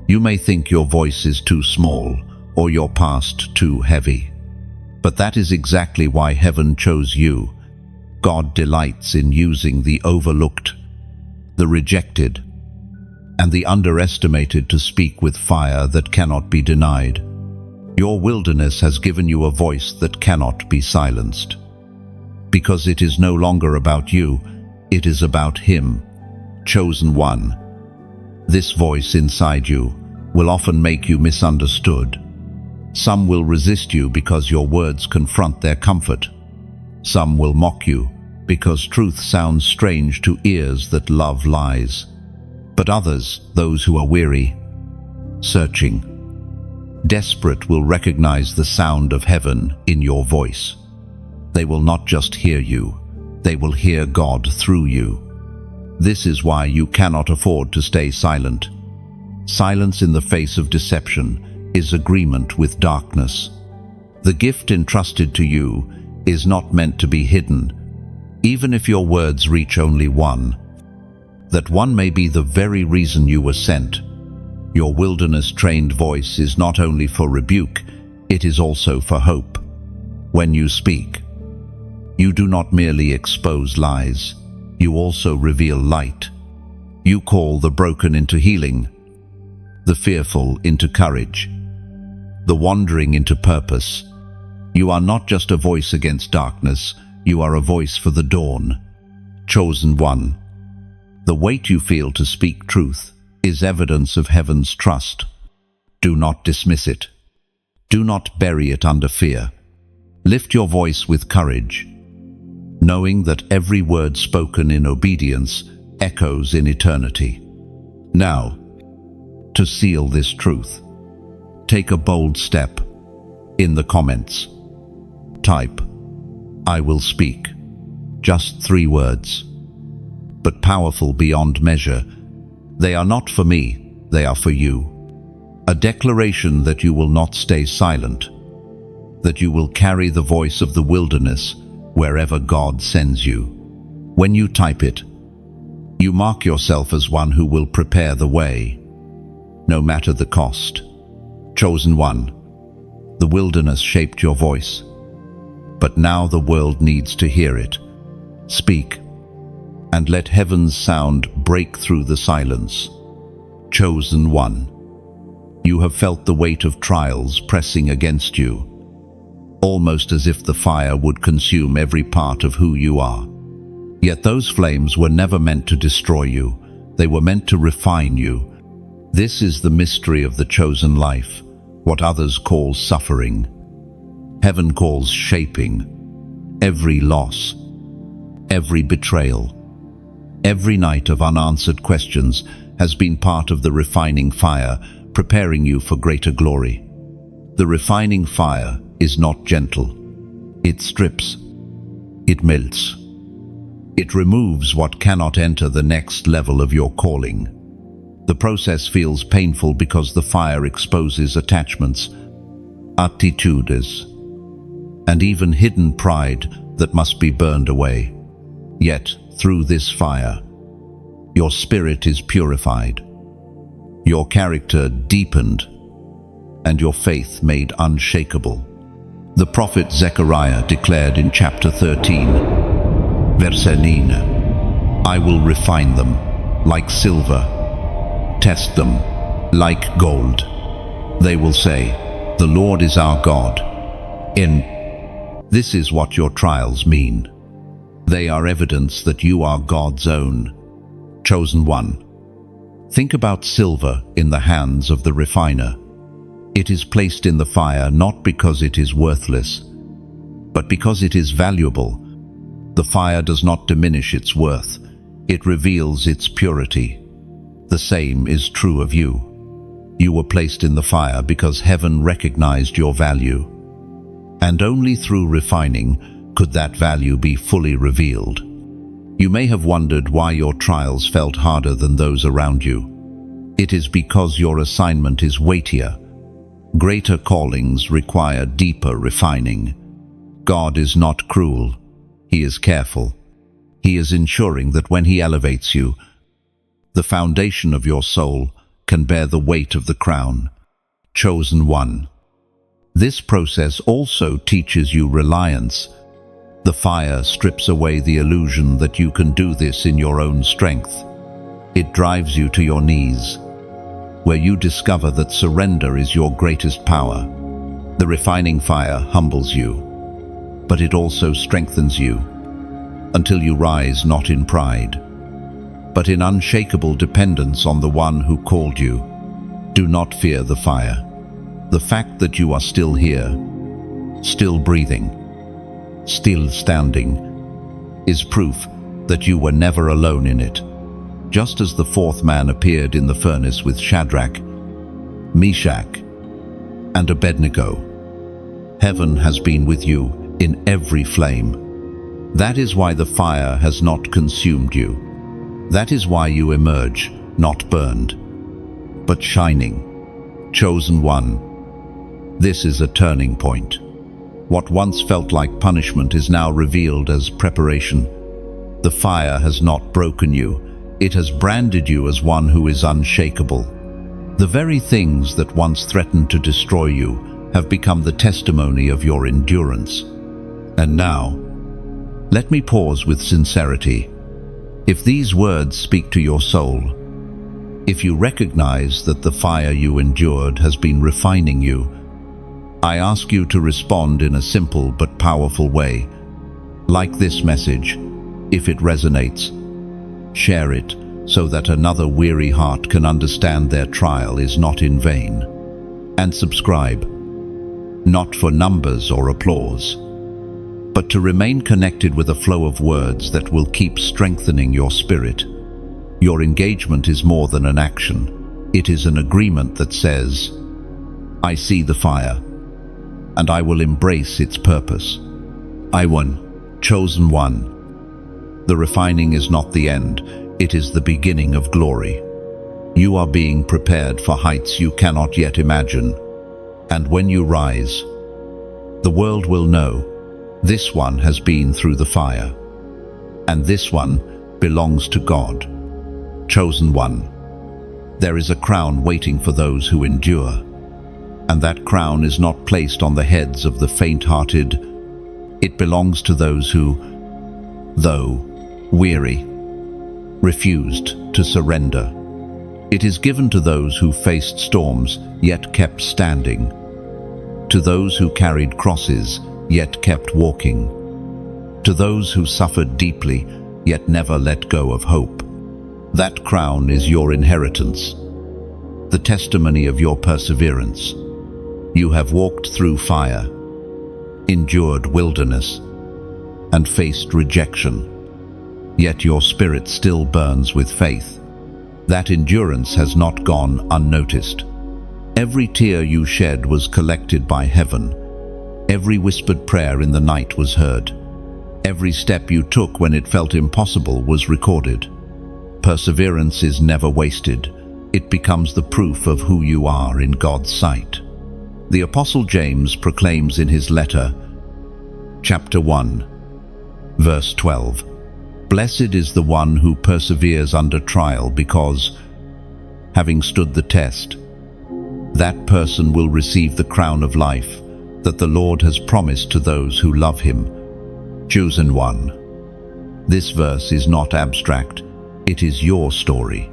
[SPEAKER 1] You may think your voice is too small or your past too heavy. But that is exactly why heaven chose you. God delights in using the overlooked, the rejected, and the underestimated to speak with fire that cannot be denied. Your wilderness has given you a voice that cannot be silenced. Because it is no longer about you, it is about him, chosen one. This voice inside you will often make you misunderstood. Some will resist you because your words confront their comfort. Some will mock you because truth sounds strange to ears that love lies. But others, those who are weary, searching, desperate, will recognize the sound of heaven in your voice. They will not just hear you, they will hear God through you. This is why you cannot afford to stay silent. Silence in the face of deception is agreement with darkness. The gift entrusted to you is not meant to be hidden, even if your words reach only one. That one may be the very reason you were sent. Your wilderness-trained voice is not only for rebuke, it is also for hope. When you speak, you do not merely expose lies, you also reveal light. You call the broken into healing, the fearful into courage, the wandering into purpose. You are not just a voice against darkness, you are a voice for the dawn. Chosen one. The weight you feel to speak truth is evidence of heaven's trust. Do not dismiss it. Do not bury it under fear. Lift your voice with courage, knowing that every word spoken in obedience echoes in eternity. Now, to seal this truth, take a bold step. in the comments. Type, "I will speak." Just 3 words, but powerful beyond measure. They are not for me, they are for you. A declaration that you will not stay silent, that you will carry the voice of the wilderness wherever God sends you. When you type it, you mark yourself as one who will prepare the way, no matter the cost. Chosen one, the wilderness shaped your voice, but now the world needs to hear it. Speak, and let heaven's sound break through the silence. Chosen one, you have felt the weight of trials pressing against you, almost as if the fire would consume every part of who you are. Yet those flames were never meant to destroy you, they were meant to refine you. This is the mystery of the chosen life, what others call suffering. Heaven calls shaping. Every loss, every betrayal, every night of unanswered questions has been part of the refining fire, preparing you for greater glory. The refining fire is not gentle. It strips. It melts. It removes what cannot enter the next level of your calling. The process feels painful because the fire exposes attachments, attitudes, and even hidden pride that must be burned away. Yet, through this fire, your spirit is purified, your character deepened, and your faith made unshakable. The prophet Zechariah declared in chapter 13, verse 9, "I will refine them like silver, test them like gold. They will say, 'The Lord is our God.'" This is what your trials mean. They are evidence that you are God's own. Chosen one. Think about silver in the hands of the refiner. It is placed in the fire not because it is worthless, but because it is valuable. The fire does not diminish its worth, it reveals its purity. The same is true of you. You were placed in the fire because heaven recognized your value. And only through refining could that value be fully revealed. You may have wondered why your trials felt harder than those around you. It is because your assignment is weightier. Greater callings require deeper refining. God is not cruel. He is careful. He is ensuring that when He elevates you, the foundation of your soul can bear the weight of the crown. Chosen one. This process also teaches you reliance. The fire strips away the illusion that you can do this in your own strength. It drives you to your knees, where you discover that surrender is your greatest power. The refining fire humbles you, but it also strengthens you, until you rise not in pride, but in unshakable dependence on the one who called you. Do not fear the fire. The fact that you are still here, still breathing, still standing, is proof that you were never alone in it. Just as the fourth man appeared in the furnace with Shadrach, Meshach, and Abednego, heaven has been with you in every flame. That is why the fire has not consumed you. That is why you emerge, not burned, but shining. Chosen one. This is a turning point. What once felt like punishment is now revealed as preparation. The fire has not broken you. It has branded you as one who is unshakable. The very things that once threatened to destroy you have become the testimony of your endurance. And now, let me pause with sincerity. If these words speak to your soul, if you recognize that the fire you endured has been refining you, I ask you to respond in a simple but powerful way. Like this message, if it resonates, share it so that another weary heart can understand their trial is not in vain. And subscribe, not for numbers or applause, but to remain connected with a flow of words that will keep strengthening your spirit. Your engagement is more than an action. It is an agreement that says, "I see the fire. and I will embrace its purpose. I won, chosen one. The refining is not the end, it is the beginning of glory. You are being prepared for heights you cannot yet imagine. And when you rise, the world will know this one has been through the fire. And this one belongs to God. Chosen one. There is a crown waiting for those who endure. And that crown is not placed on the heads of the faint-hearted. It belongs to those who, though weary, refused to surrender. It is given to those who faced storms, yet kept standing. To those who carried crosses, yet kept walking. To those who suffered deeply, yet never let go of hope. That crown is your inheritance, the testimony of your perseverance. You have walked through fire, endured wilderness, and faced rejection. Yet your spirit still burns with faith. That endurance has not gone unnoticed. Every tear you shed was collected by heaven. Every whispered prayer in the night was heard. Every step you took when it felt impossible was recorded. Perseverance is never wasted. It becomes the proof of who you are in God's sight. The Apostle James proclaims in his letter, chapter 1, verse 12, "Blessed is the one who perseveres under trial, because, having stood the test, that person will receive the crown of life that the Lord has promised to those who love him." Chosen one. This verse is not abstract. It is your story.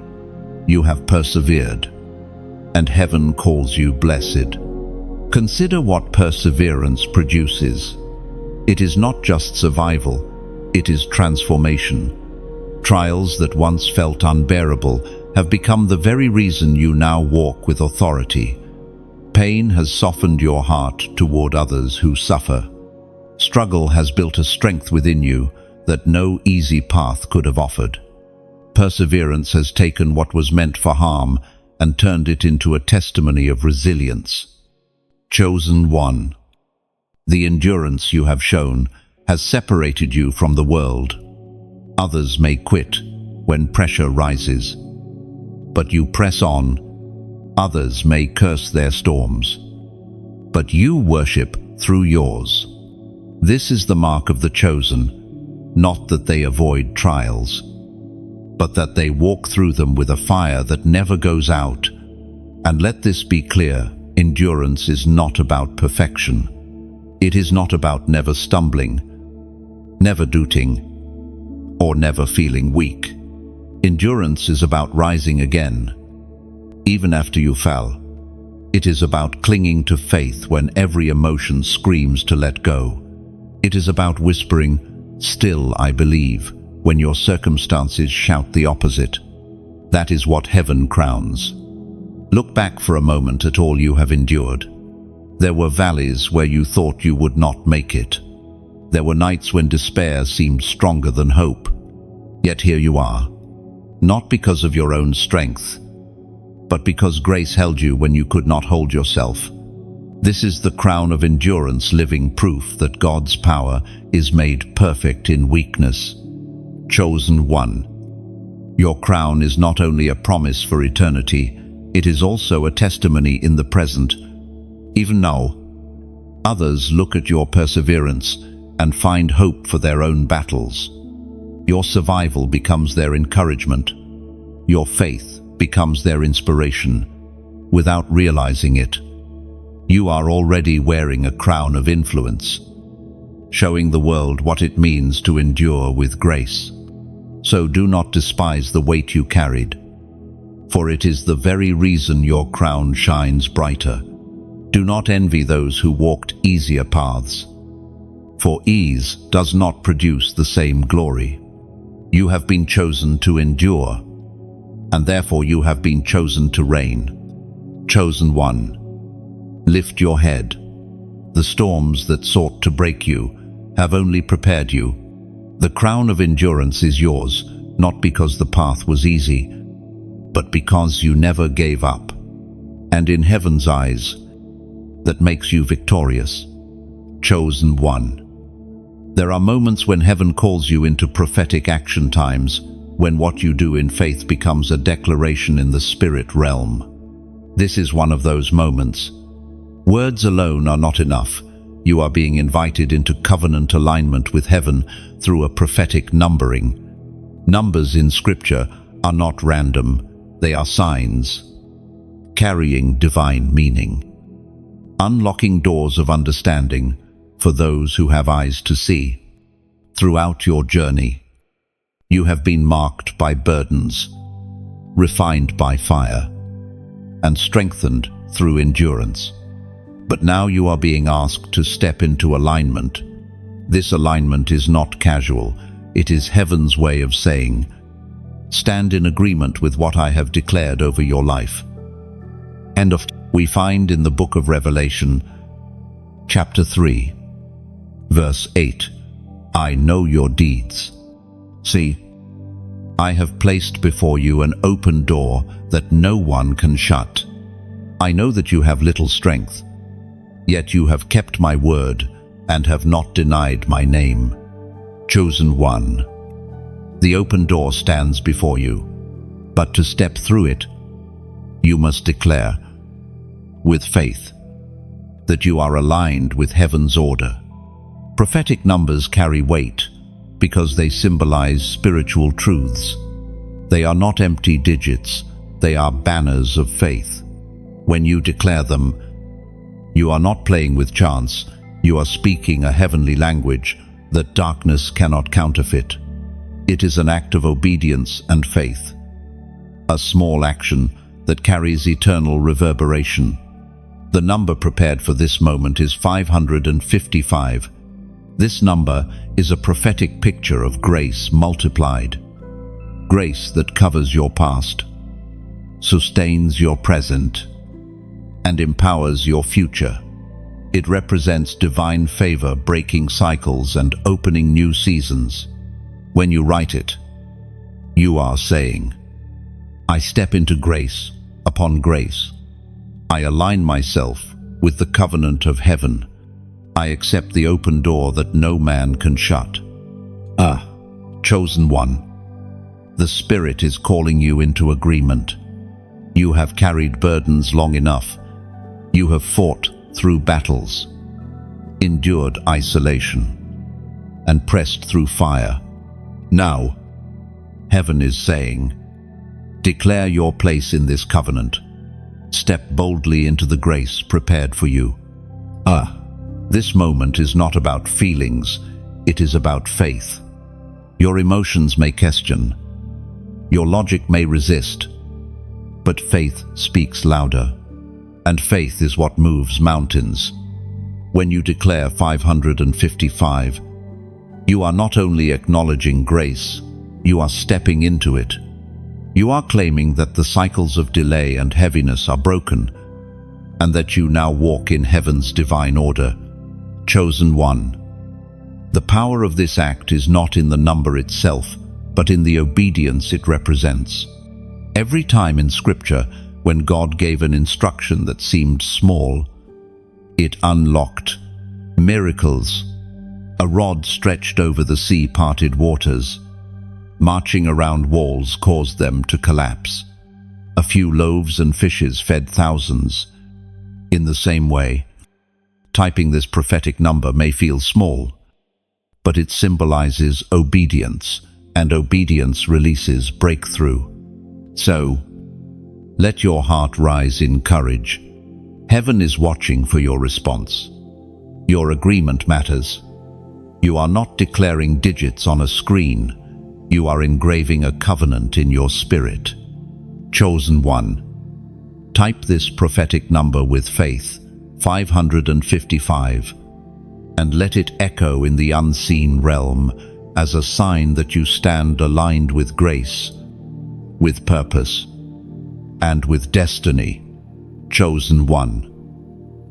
[SPEAKER 1] You have persevered, and heaven calls you blessed. Consider what perseverance produces. It is not just survival, it is transformation. Trials that once felt unbearable have become the very reason you now walk with authority. Pain has softened your heart toward others who suffer. Struggle has built a strength within you that no easy path could have offered. Perseverance has taken what was meant for harm and turned it into a testimony of resilience. Chosen one. The endurance you have shown has separated you from the world. Others may quit when pressure rises, but you press on. Others may curse their storms, but you worship through yours. This is the mark of the chosen, not that they avoid trials, but that they walk through them with a fire that never goes out. And let this be clear, endurance is not about perfection. It is not about never stumbling, never doubting, or never feeling weak. Endurance is about rising again, even after you fell. It is about clinging to faith when every emotion screams to let go. It is about whispering, "Still I believe," when your circumstances shout the opposite. That is what heaven crowns. Look back for a moment at all you have endured. There were valleys where you thought you would not make it. There were nights when despair seemed stronger than hope. Yet here you are, not because of your own strength, but because grace held you when you could not hold yourself. This is the crown of endurance, living proof that God's power is made perfect in weakness. Chosen one. Your crown is not only a promise for eternity, it is also a testimony in the present. Even now, others look at your perseverance and find hope for their own battles. Your survival becomes their encouragement. Your faith becomes their inspiration. Without realizing it, you are already wearing a crown of influence, showing the world what it means to endure with grace. So do not despise the weight you carried, for it is the very reason your crown shines brighter. Do not envy those who walked easier paths, for ease does not produce the same glory. You have been chosen to endure, and therefore you have been chosen to reign. Chosen one. Lift your head. The storms that sought to break you have only prepared you. The crown of endurance is yours, not because the path was easy, but because you never gave up. And in heaven's eyes, that makes you victorious. Chosen one. There are moments when heaven calls you into prophetic action, times when what you do in faith becomes a declaration in the spirit realm. This is one of those moments. Words alone are not enough. You are being invited into covenant alignment with heaven through a prophetic numbering. Numbers in Scripture are not random, they are signs, carrying divine meaning, unlocking doors of understanding for those who have eyes to see. Throughout your journey, you have been marked by burdens, refined by fire, and strengthened through endurance. But now you are being asked to step into alignment. This alignment is not casual. It is heaven's way of saying, stand in agreement with what I have declared over your life. We find in the book of Revelation, chapter 3, verse 8, I know your deeds. See, I have placed before you an open door that no one can shut. I know that you have little strength, yet you have kept my word and have not denied my name. Chosen one. The open door stands before you, but to step through it, you must declare, with faith, that you are aligned with heaven's order. Prophetic numbers carry weight because they symbolize spiritual truths. They are not empty digits, they are banners of faith. When you declare them, you are not playing with chance, you are speaking a heavenly language that darkness cannot counterfeit. It is an act of obedience and faith, a small action that carries eternal reverberation. The number prepared for this moment is 555. This number is a prophetic picture of grace multiplied. Grace that covers your past, sustains your present, and empowers your future. It represents divine favor breaking cycles and opening new seasons. When you write it, you are saying, I step into grace upon grace. I align myself with the covenant of heaven. I accept the open door that no man can shut. Chosen one. The Spirit is calling you into agreement. You have carried burdens long enough. You have fought through battles, endured isolation, and pressed through fire. Now, heaven is saying, declare your place in this covenant. Step boldly into the grace prepared for you. This moment is not about feelings, it is about faith. Your emotions may question, your logic may resist, but faith speaks louder, and faith is what moves mountains. When you declare 555, you are not only acknowledging grace, you are stepping into it. You are claiming that the cycles of delay and heaviness are broken, and that you now walk in heaven's divine order. Chosen one. The power of this act is not in the number itself, but in the obedience it represents. Every time in Scripture, when God gave an instruction that seemed small, it unlocked miracles. A rod stretched over the sea-parted waters. Marching around walls caused them to collapse. A few loaves and fishes fed thousands. In the same way, typing this prophetic number may feel small, but it symbolizes obedience, and obedience releases breakthrough. So, let your heart rise in courage. Heaven is watching for your response. Your agreement matters. You are not declaring digits on a screen. You are engraving a covenant in your spirit. Chosen one. Type this prophetic number with faith, 555, and let it echo in the unseen realm as a sign that you stand aligned with grace, with purpose, and with destiny. Chosen one.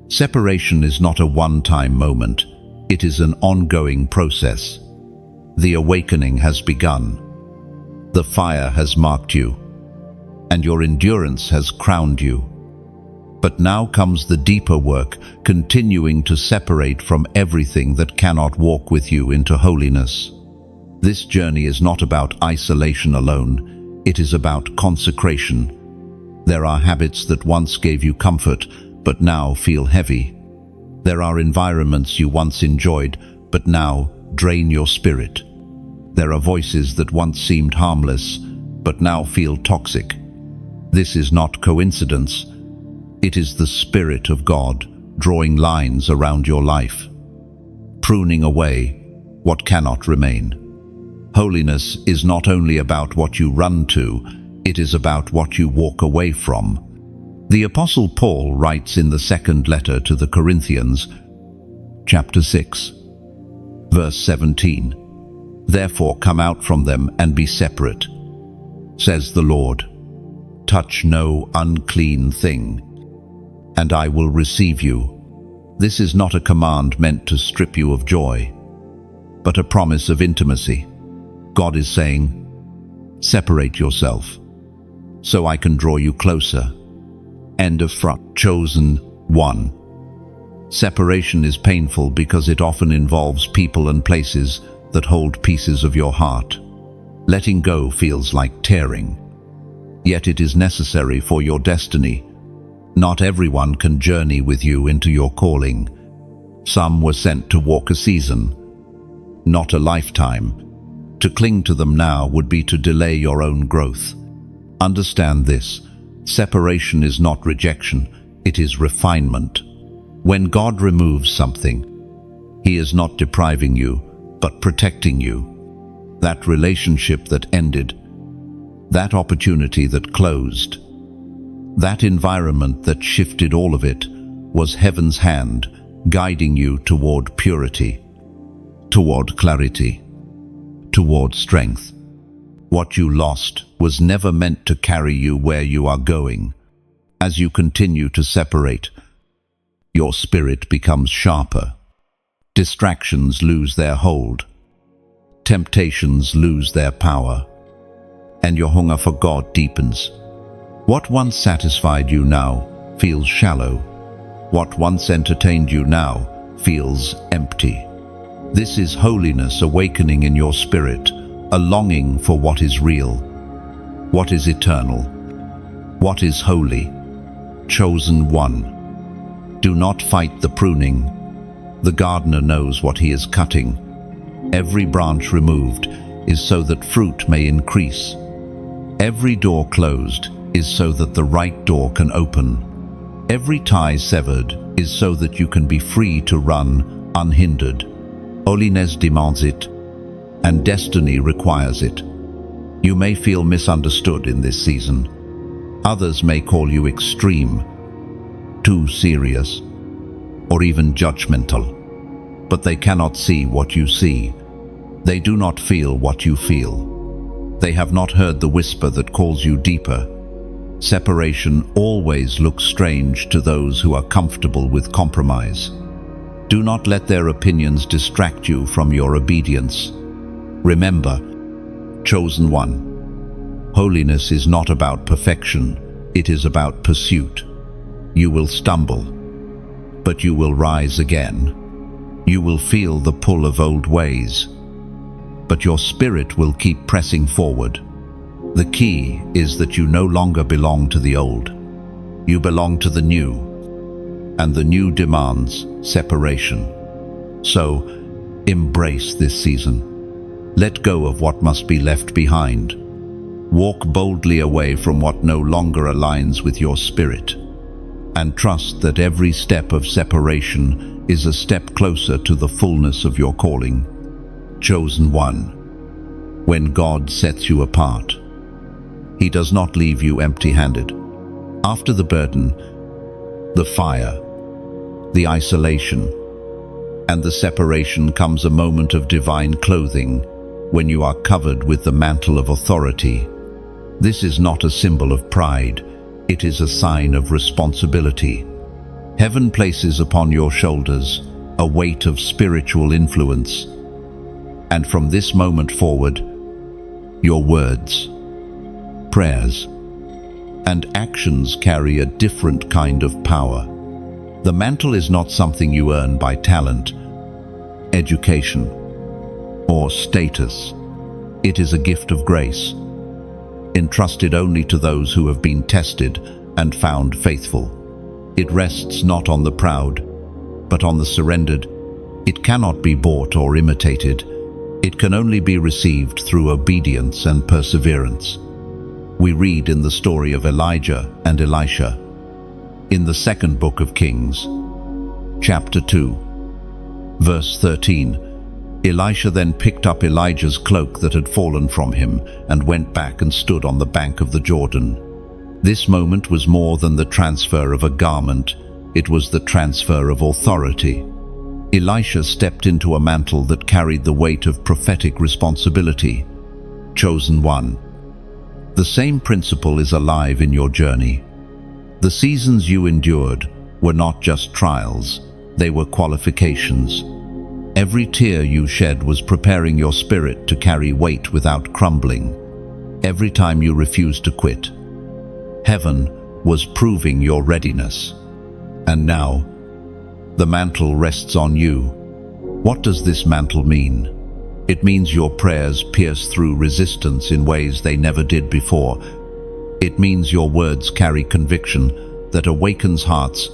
[SPEAKER 1] Separation is not a one-time moment. It is an ongoing process. The awakening has begun. The fire has marked you, and your endurance has crowned you. But now comes the deeper work, continuing to separate from everything that cannot walk with you into holiness. This journey is not about isolation alone, it is about consecration. There are habits that once gave you comfort, but now feel heavy. There are environments you once enjoyed, but now drain your spirit. There are voices that once seemed harmless, but now feel toxic. This is not coincidence. It is the Spirit of God drawing lines around your life, pruning away what cannot remain. Holiness is not only about what you run to, it is about what you walk away from. The Apostle Paul writes in the second letter to the Corinthians, chapter 6, verse 17, "Therefore come out from them and be separate, says the Lord. Touch no unclean thing, and I will receive you." This is not a command meant to strip you of joy, but a promise of intimacy. God is saying, separate yourself, so I can draw you closer. End of front. Chosen one. Separation is painful because it often involves people and places that hold pieces of your heart. Letting go feels like tearing. Yet it is necessary for your destiny. Not everyone can journey with you into your calling. Some were sent to walk a season, not a lifetime. To cling to them now would be to delay your own growth. Understand this: separation is not rejection, it is refinement. When God removes something, He is not depriving you, but protecting you. That relationship that ended, that opportunity that closed, that environment that shifted all of it, was heaven's hand guiding you toward purity, toward clarity, toward strength. What you lost was never meant to carry you where you are going. As you continue to separate, your spirit becomes sharper. Distractions lose their hold. Temptations lose their power. And your hunger for God deepens. What once satisfied you now feels shallow. What once entertained you now feels empty. This is holiness awakening in your spirit, a longing for what is real, what is eternal, what is holy. Chosen one. Do not fight the pruning. The gardener knows what he is cutting. Every branch removed is so that fruit may increase. Every door closed is so that the right door can open. Every tie severed is so that you can be free to run unhindered. Holiness demands it, and destiny requires it. You may feel misunderstood in this season. Others may call you extreme, too serious, or even judgmental. But they cannot see what you see. They do not feel what you feel. They have not heard the whisper that calls you deeper. Separation always looks strange to those who are comfortable with compromise. Do not let their opinions distract you from your obedience. Remember, chosen one. Holiness is not about perfection, it is about pursuit. You will stumble, but you will rise again. You will feel the pull of old ways, but your spirit will keep pressing forward. The key is that you no longer belong to the old. You belong to the new, and the new demands separation. So, embrace this season. Let go of what must be left behind. Walk boldly away from what no longer aligns with your spirit, and trust that every step of separation is a step closer to the fullness of your calling. Chosen one. When God sets you apart, He does not leave you empty-handed. After the burden, the fire, the isolation, and the separation comes a moment of divine clothing when you are covered with the mantle of authority. This is not a symbol of pride, it is a sign of responsibility. Heaven places upon your shoulders a weight of spiritual influence, and from this moment forward, your words, prayers, and actions carry a different kind of power. The mantle is not something you earn by talent, education, or status. It is a gift of grace, entrusted only to those who have been tested and found faithful. It rests not on the proud, but on the surrendered. It cannot be bought or imitated. It can only be received through obedience and perseverance. We read in the story of Elijah and Elisha in the second book of Kings, chapter 2, verse 13. Elisha then picked up Elijah's cloak that had fallen from him and went back and stood on the bank of the Jordan. This moment was more than the transfer of a garment, it was the transfer of authority. Elisha stepped into a mantle that carried the weight of prophetic responsibility. Chosen one. The same principle is alive in your journey. The seasons you endured were not just trials, they were qualifications. Every tear you shed was preparing your spirit to carry weight without crumbling. Every time you refused to quit, heaven was proving your readiness. And now, the mantle rests on you. What does this mantle mean? It means your prayers pierce through resistance in ways they never did before. It means your words carry conviction that awakens hearts.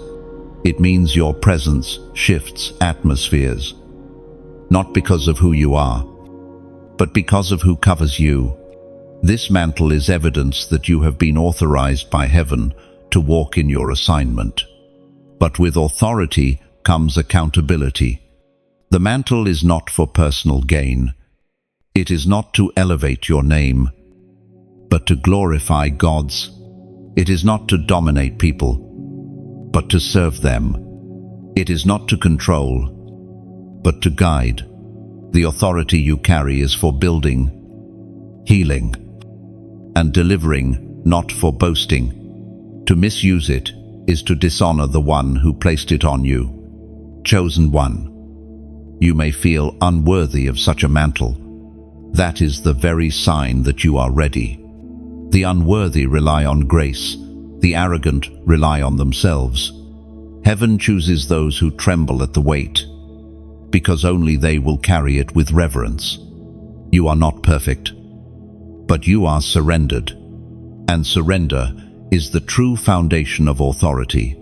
[SPEAKER 1] It means your presence shifts atmospheres. Not because of who you are, but because of who covers you. This mantle is evidence that you have been authorized by heaven to walk in your assignment. But with authority comes accountability. The mantle is not for personal gain. It is not to elevate your name, but to glorify God's. It is not to dominate people, but to serve them. It is not to control, but to guide. The authority you carry is for building, healing, and delivering, not for boasting. To misuse it is to dishonor the one who placed it on you. Chosen one. You may feel unworthy of such a mantle. That is the very sign that you are ready. The unworthy rely on grace. The arrogant rely on themselves. Heaven chooses those who tremble at the weight, because only they will carry it with reverence. You are not perfect, but you are surrendered, and surrender is the true foundation of authority.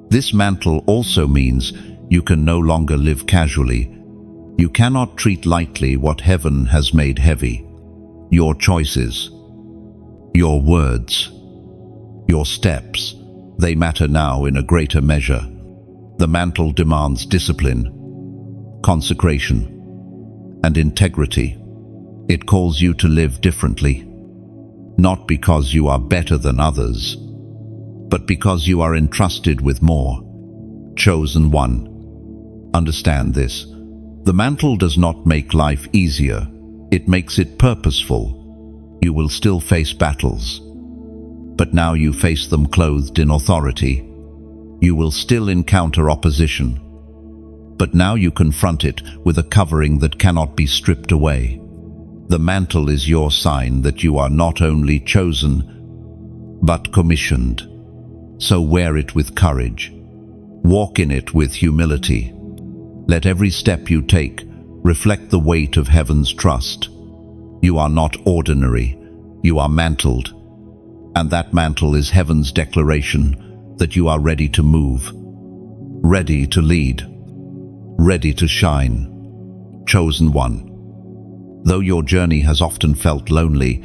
[SPEAKER 1] This mantle also means you can no longer live casually. You cannot treat lightly what heaven has made heavy. Your choices, your words, your steps, they matter now in a greater measure. The mantle demands discipline, consecration, and integrity. It calls you to live differently, not because you are better than others, but because you are entrusted with more. Chosen one. Understand this. The mantle does not make life easier. It makes it purposeful. You will still face battles, but now you face them clothed in authority. You will still encounter opposition, but now you confront it with a covering that cannot be stripped away. The mantle is your sign that you are not only chosen, but commissioned. So wear it with courage. Walk in it with humility. Let every step you take reflect the weight of heaven's trust. You are not ordinary, you are mantled. And that mantle is heaven's declaration that you are ready to move, ready to lead, ready to shine. Chosen one. Though your journey has often felt lonely,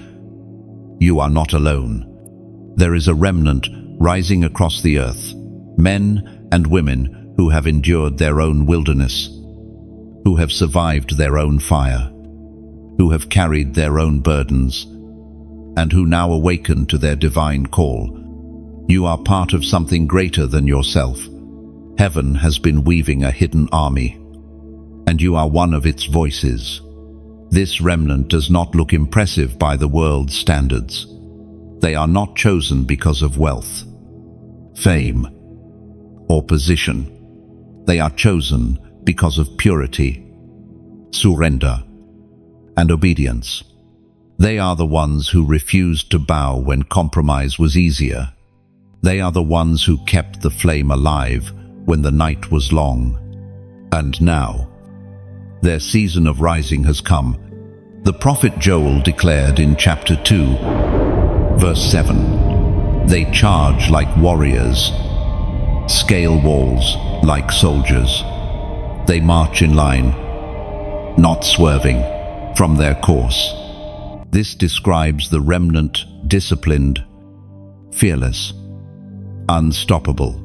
[SPEAKER 1] you are not alone. There is a remnant rising across the earth, men and women who have endured their own wilderness, who have survived their own fire, who have carried their own burdens, and who now awaken to their divine call. You are part of something greater than yourself. Heaven has been weaving a hidden army, and you are one of its voices. This remnant does not look impressive by the world's standards. They are not chosen because of wealth, fame, or position. They are chosen because of purity, surrender, and obedience. They are the ones who refused to bow when compromise was easier. They are the ones who kept the flame alive when the night was long. And now, their season of rising has come. The prophet Joel declared in chapter 2, verse 7, "They charge like warriors, scale walls like soldiers. They march in line, not swerving from their course." This describes the remnant, disciplined, fearless, unstoppable.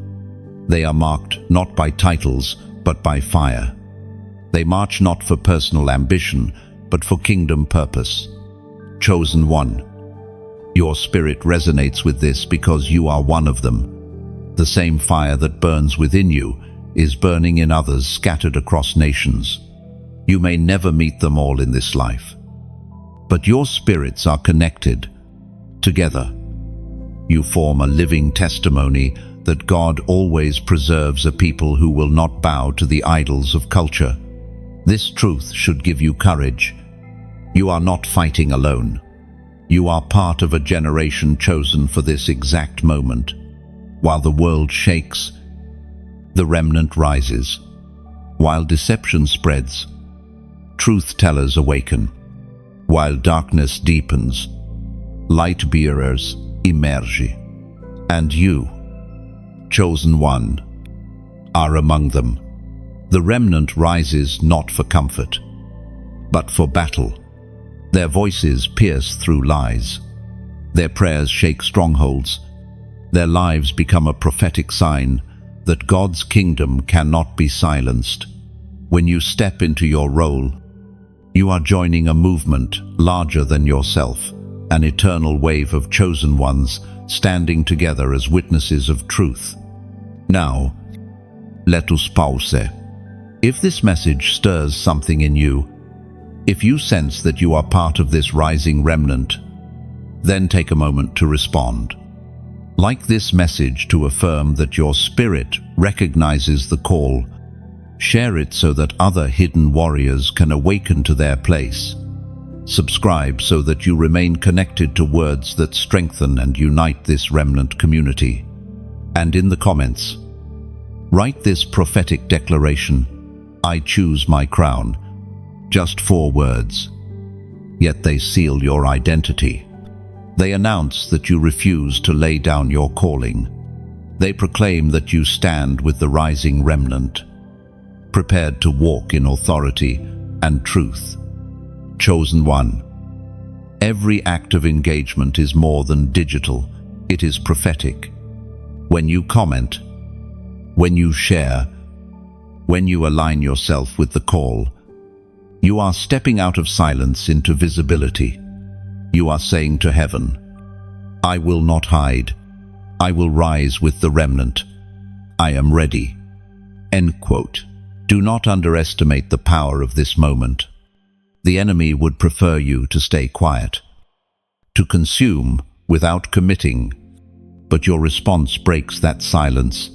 [SPEAKER 1] They are marked not by titles, but by fire. They march not for personal ambition, but for kingdom purpose. Chosen one. Your spirit resonates with this because you are one of them. The same fire that burns within you is burning in others scattered across nations. You may never meet them all in this life, but your spirits are connected. Together, you form a living testimony that God always preserves a people who will not bow to the idols of culture. This truth should give you courage. You are not fighting alone. You are part of a generation chosen for this exact moment. While the world shakes, the remnant rises. While deception spreads, truth-tellers awaken. While darkness deepens, light-bearers emerge. And you, chosen one, are among them. The remnant rises not for comfort, but for battle. Their voices pierce through lies. Their prayers shake strongholds. Their lives become a prophetic sign that God's kingdom cannot be silenced. When you step into your role, you are joining a movement larger than yourself, an eternal wave of chosen ones standing together as witnesses of truth. Now, let us pause. If this message stirs something in you, if you sense that you are part of this rising remnant, then take a moment to respond. Like this message to affirm that your spirit recognizes the call. Share it so that other hidden warriors can awaken to their place. Subscribe so that you remain connected to words that strengthen and unite this remnant community. And in the comments, write this prophetic declaration: "I choose my crown." Just 4 words, yet they seal your identity. They announce that you refuse to lay down your calling. They proclaim that you stand with the rising remnant, prepared to walk in authority and truth. Chosen one. Every act of engagement is more than digital, it is prophetic. When you comment, when you share, when you align yourself with the call, you are stepping out of silence into visibility. You are saying to heaven, "I will not hide. I will rise with the remnant. I am ready." End quote. Do not underestimate the power of this moment. The enemy would prefer you to stay quiet, to consume without committing, but your response breaks that silence.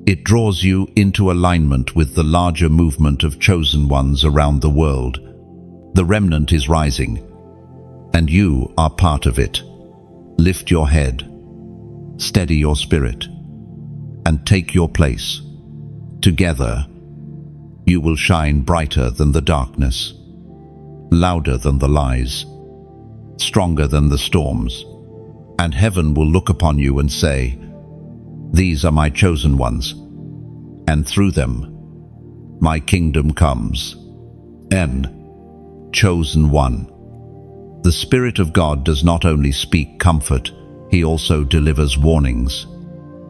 [SPEAKER 1] It draws you into alignment with the larger movement of chosen ones around the world. The remnant is rising, and you are part of it. Lift your head, steady your spirit, and take your place. Together, you will shine brighter than the darkness, louder than the lies, stronger than the storms, and heaven will look upon you and say, "These are my chosen ones, and through them, my kingdom comes." N. Chosen one. The Spirit of God does not only speak comfort, He also delivers warnings.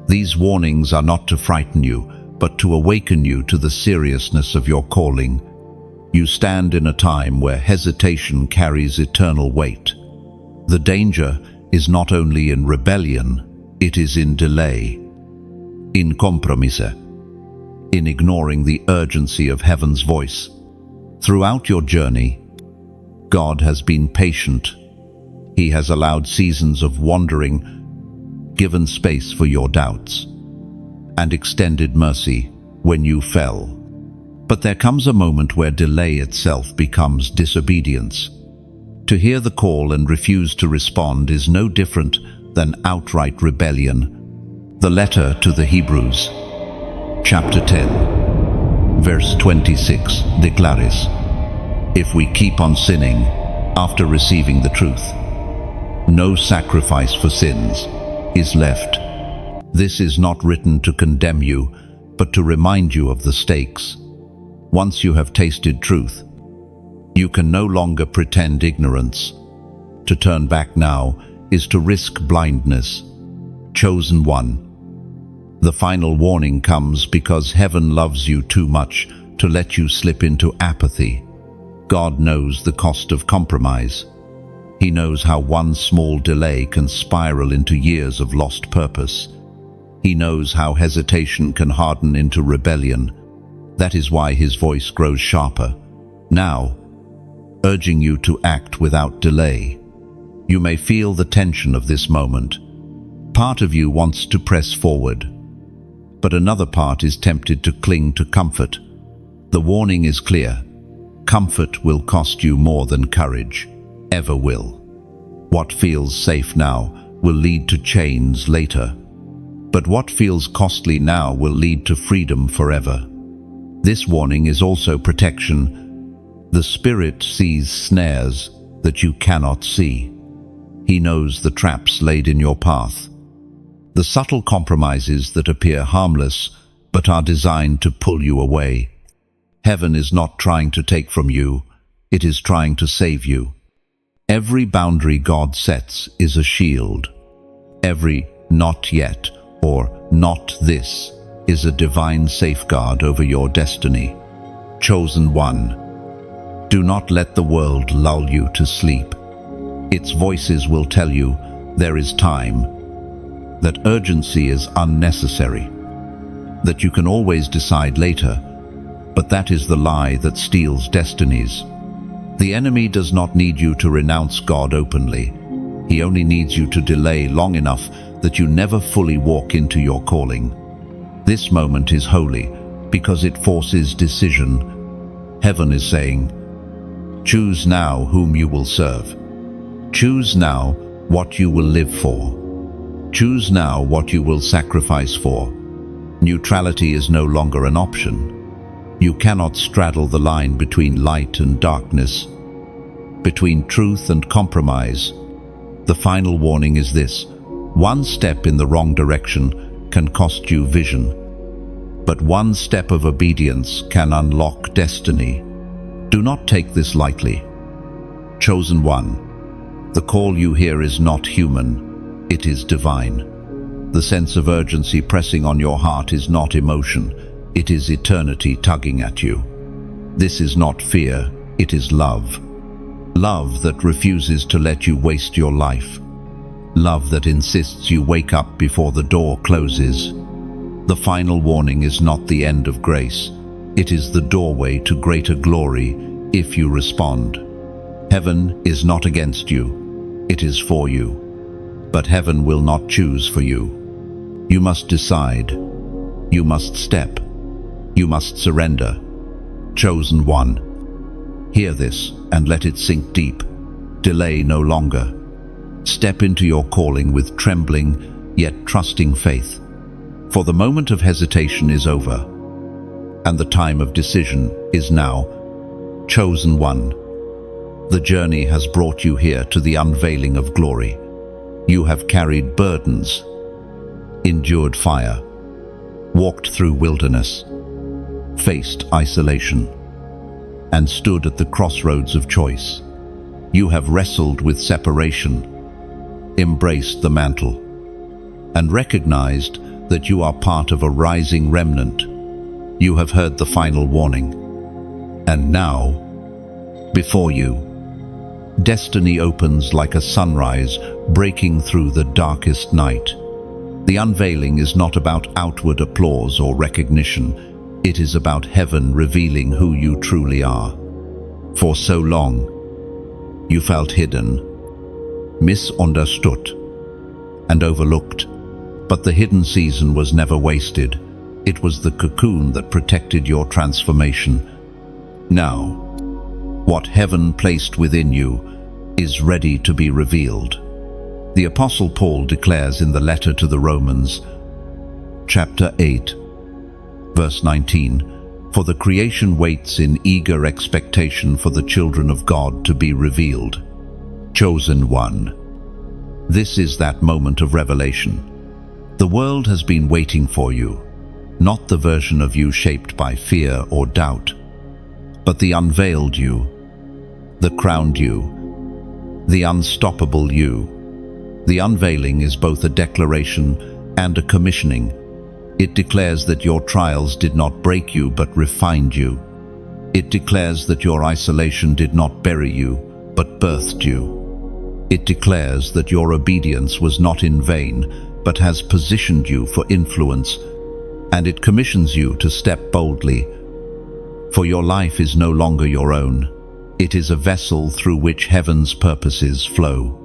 [SPEAKER 1] These warnings are not to frighten you, but to awaken you to the seriousness of your calling. You stand in a time where hesitation carries eternal weight. The danger is not only in rebellion, it is in delay, in compromise, in ignoring the urgency of heaven's voice. Throughout your journey, God has been patient. He has allowed seasons of wandering, given space for your doubts, and extended mercy when you fell. But there comes a moment where delay itself becomes disobedience. To hear the call and refuse to respond is no different than outright rebellion. The letter to the Hebrews, chapter 10, verse 26, declares, "If we keep on sinning after receiving the truth, no sacrifice for sins is left." This is not written to condemn you, but to remind you of the stakes. Once you have tasted truth, you can no longer pretend ignorance. To turn back now is to risk blindness. Chosen one. The final warning comes because heaven loves you too much to let you slip into apathy. God knows the cost of compromise. He knows how one small delay can spiral into years of lost purpose. He knows how hesitation can harden into rebellion. That is why his voice grows sharper, now, urging you to act without delay. You may feel the tension of this moment. Part of you wants to press forward, but another part is tempted to cling to comfort. The warning is clear. Comfort will cost you more than courage ever will. What feels safe now will lead to chains later, but what feels costly now will lead to freedom forever. This warning is also protection. The Spirit sees snares that you cannot see. He knows the traps laid in your path, the subtle compromises that appear harmless but are designed to pull you away. Heaven is not trying to take from you, it is trying to save you. Every boundary God sets is a shield. Every "not yet" or "not this" is a divine safeguard over your destiny. Chosen one. Do not let the world lull you to sleep. Its voices will tell you there is time, that urgency is unnecessary, that you can always decide later, but that is the lie that steals destinies. The enemy does not need you to renounce God openly. He only needs you to delay long enough that you never fully walk into your calling. This moment is holy because it forces decision. Heaven is saying, choose now whom you will serve. Choose now what you will live for. Choose now what you will sacrifice for. Neutrality is no longer an option. You cannot straddle the line between light and darkness, between truth and compromise. The final warning is this: one step in the wrong direction can cost you vision, but one step of obedience can unlock destiny. Do not take this lightly. Chosen one. The call you hear is not human, it is divine. The sense of urgency pressing on your heart is not emotion, it is eternity tugging at you. This is not fear, it is love. Love that refuses to let you waste your life. Love that insists you wake up before the door closes. The final warning is not the end of grace. It is the doorway to greater glory if you respond. Heaven is not against you, it is for you. But heaven will not choose for you. You must decide. You must step. You must surrender. Chosen one. Hear this and let it sink deep. Delay no longer. Step into your calling with trembling yet trusting faith. For the moment of hesitation is over, and the time of decision is now. Chosen one. The journey has brought you here to the unveiling of glory. You have carried burdens, endured fire, walked through wilderness, faced isolation, and stood at the crossroads of choice. You have wrestled with separation, embraced the mantle, and recognized that you are part of a rising remnant. You have heard the final warning. And now, before you, destiny opens like a sunrise breaking through the darkest night. The unveiling is not about outward applause or recognition. It is about heaven revealing who you truly are. For so long, you felt hidden, misunderstood, and overlooked. But the hidden season was never wasted. It was the cocoon that protected your transformation. Now, what heaven placed within you is ready to be revealed. The Apostle Paul declares in the letter to the Romans, chapter 8, verse 19, "For the creation waits in eager expectation for the children of God to be revealed." Chosen one. This is that moment of revelation. The world has been waiting for you, not the version of you shaped by fear or doubt, but the unveiled you, the crowned you, the unstoppable you. The unveiling is both a declaration and a commissioning. It declares that your trials did not break you but refined you. It declares that your isolation did not bury you but birthed you. It declares that your obedience was not in vain but has positioned you for influence, and it commissions you to step boldly. For your life is no longer your own. It is a vessel through which heaven's purposes flow.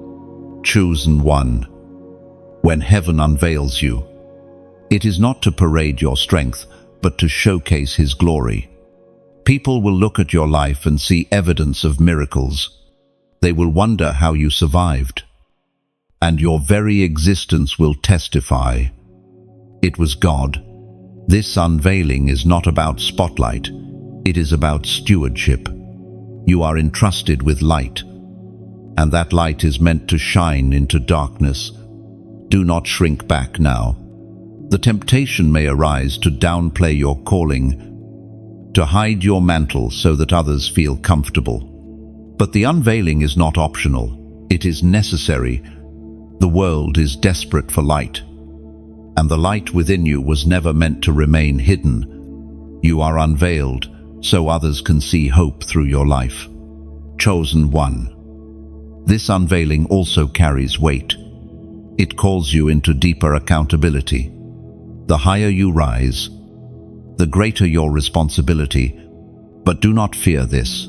[SPEAKER 1] Chosen one. When heaven unveils you, it is not to parade your strength, but to showcase His glory. People will look at your life and see evidence of miracles. They will wonder how you survived, and your very existence will testify. It was God. This unveiling is not about spotlight. It is about stewardship. You are entrusted with light, and that light is meant to shine into darkness. Do not shrink back now. The temptation may arise to downplay your calling, to hide your mantle so that others feel comfortable. But the unveiling is not optional. It is necessary. The world is desperate for light, and the light within you was never meant to remain hidden. You are unveiled so others can see hope through your life. Chosen one. This unveiling also carries weight. It calls you into deeper accountability. The higher you rise, the greater your responsibility. But do not fear this.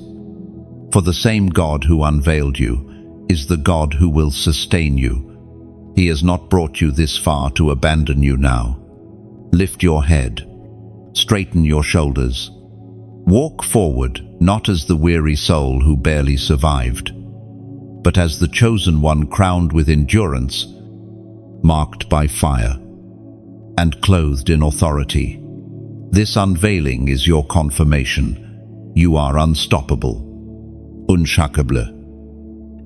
[SPEAKER 1] For the same God who unveiled you is the God who will sustain you. He has not brought you this far to abandon you now. Lift your head. Straighten your shoulders. Walk forward, not as the weary soul who barely survived, but as the chosen one crowned with endurance, marked by fire, and clothed in authority. This unveiling is your confirmation. You are unstoppable, unshakable,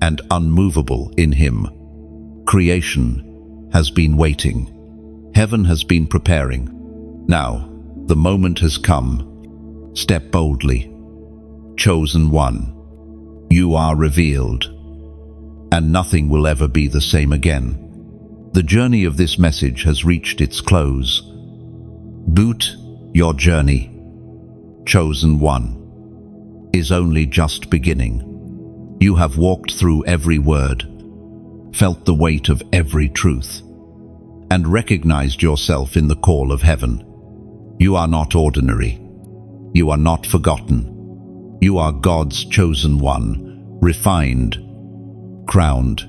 [SPEAKER 1] and unmovable in Him. Creation has been waiting. Heaven has been preparing. Now, the moment has come. Step boldly. Chosen one. You are revealed, and nothing will ever be the same again. The journey of this message has reached its close. Boot your journey. Chosen one is only just beginning. You have walked through every word, felt the weight of every truth, and recognized yourself in the call of heaven. You are not ordinary. You are not forgotten. You are God's chosen one, refined, crowned,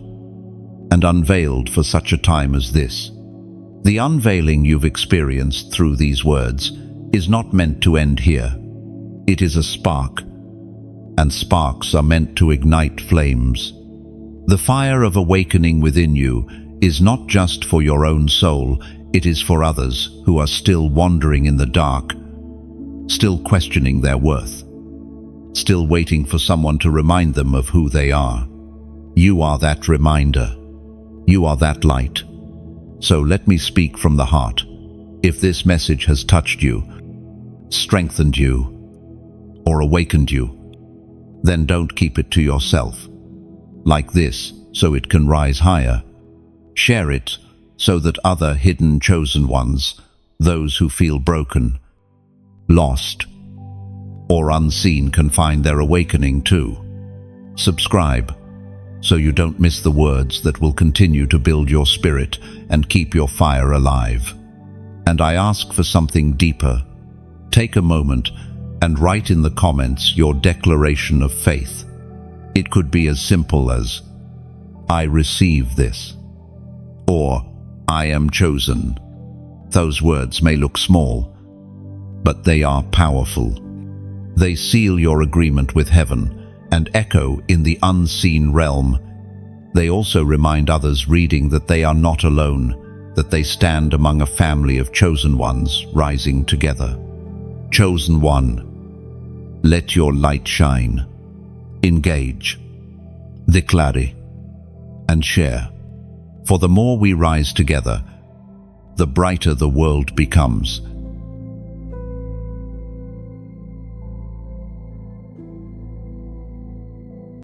[SPEAKER 1] and unveiled for such a time as this. The unveiling you've experienced through these words is not meant to end here. It is a spark, and sparks are meant to ignite flames. The fire of awakening within you is not just for your own soul, it is for others who are still wandering in the dark, still questioning their worth, still waiting for someone to remind them of who they are. You are that reminder. You are that light. So let me speak from the heart. If this message has touched you, strengthened you, or awakened you, then don't keep it to yourself. Like this, so it can rise higher. Share it so that other hidden chosen ones, those who feel broken, lost, or unseen, can find their awakening too. Subscribe so you don't miss the words that will continue to build your spirit and keep your fire alive. And I ask for something deeper. Take a moment and write in the comments your declaration of faith. It could be as simple as, "I receive this," or "I am chosen." Those words may look small, but they are powerful. They seal your agreement with heaven and echo in the unseen realm. They also remind others reading that they are not alone, that they stand among a family of chosen ones rising together. Chosen one, let your light shine. Engage, declare, and share. For the more we rise together, the brighter the world becomes.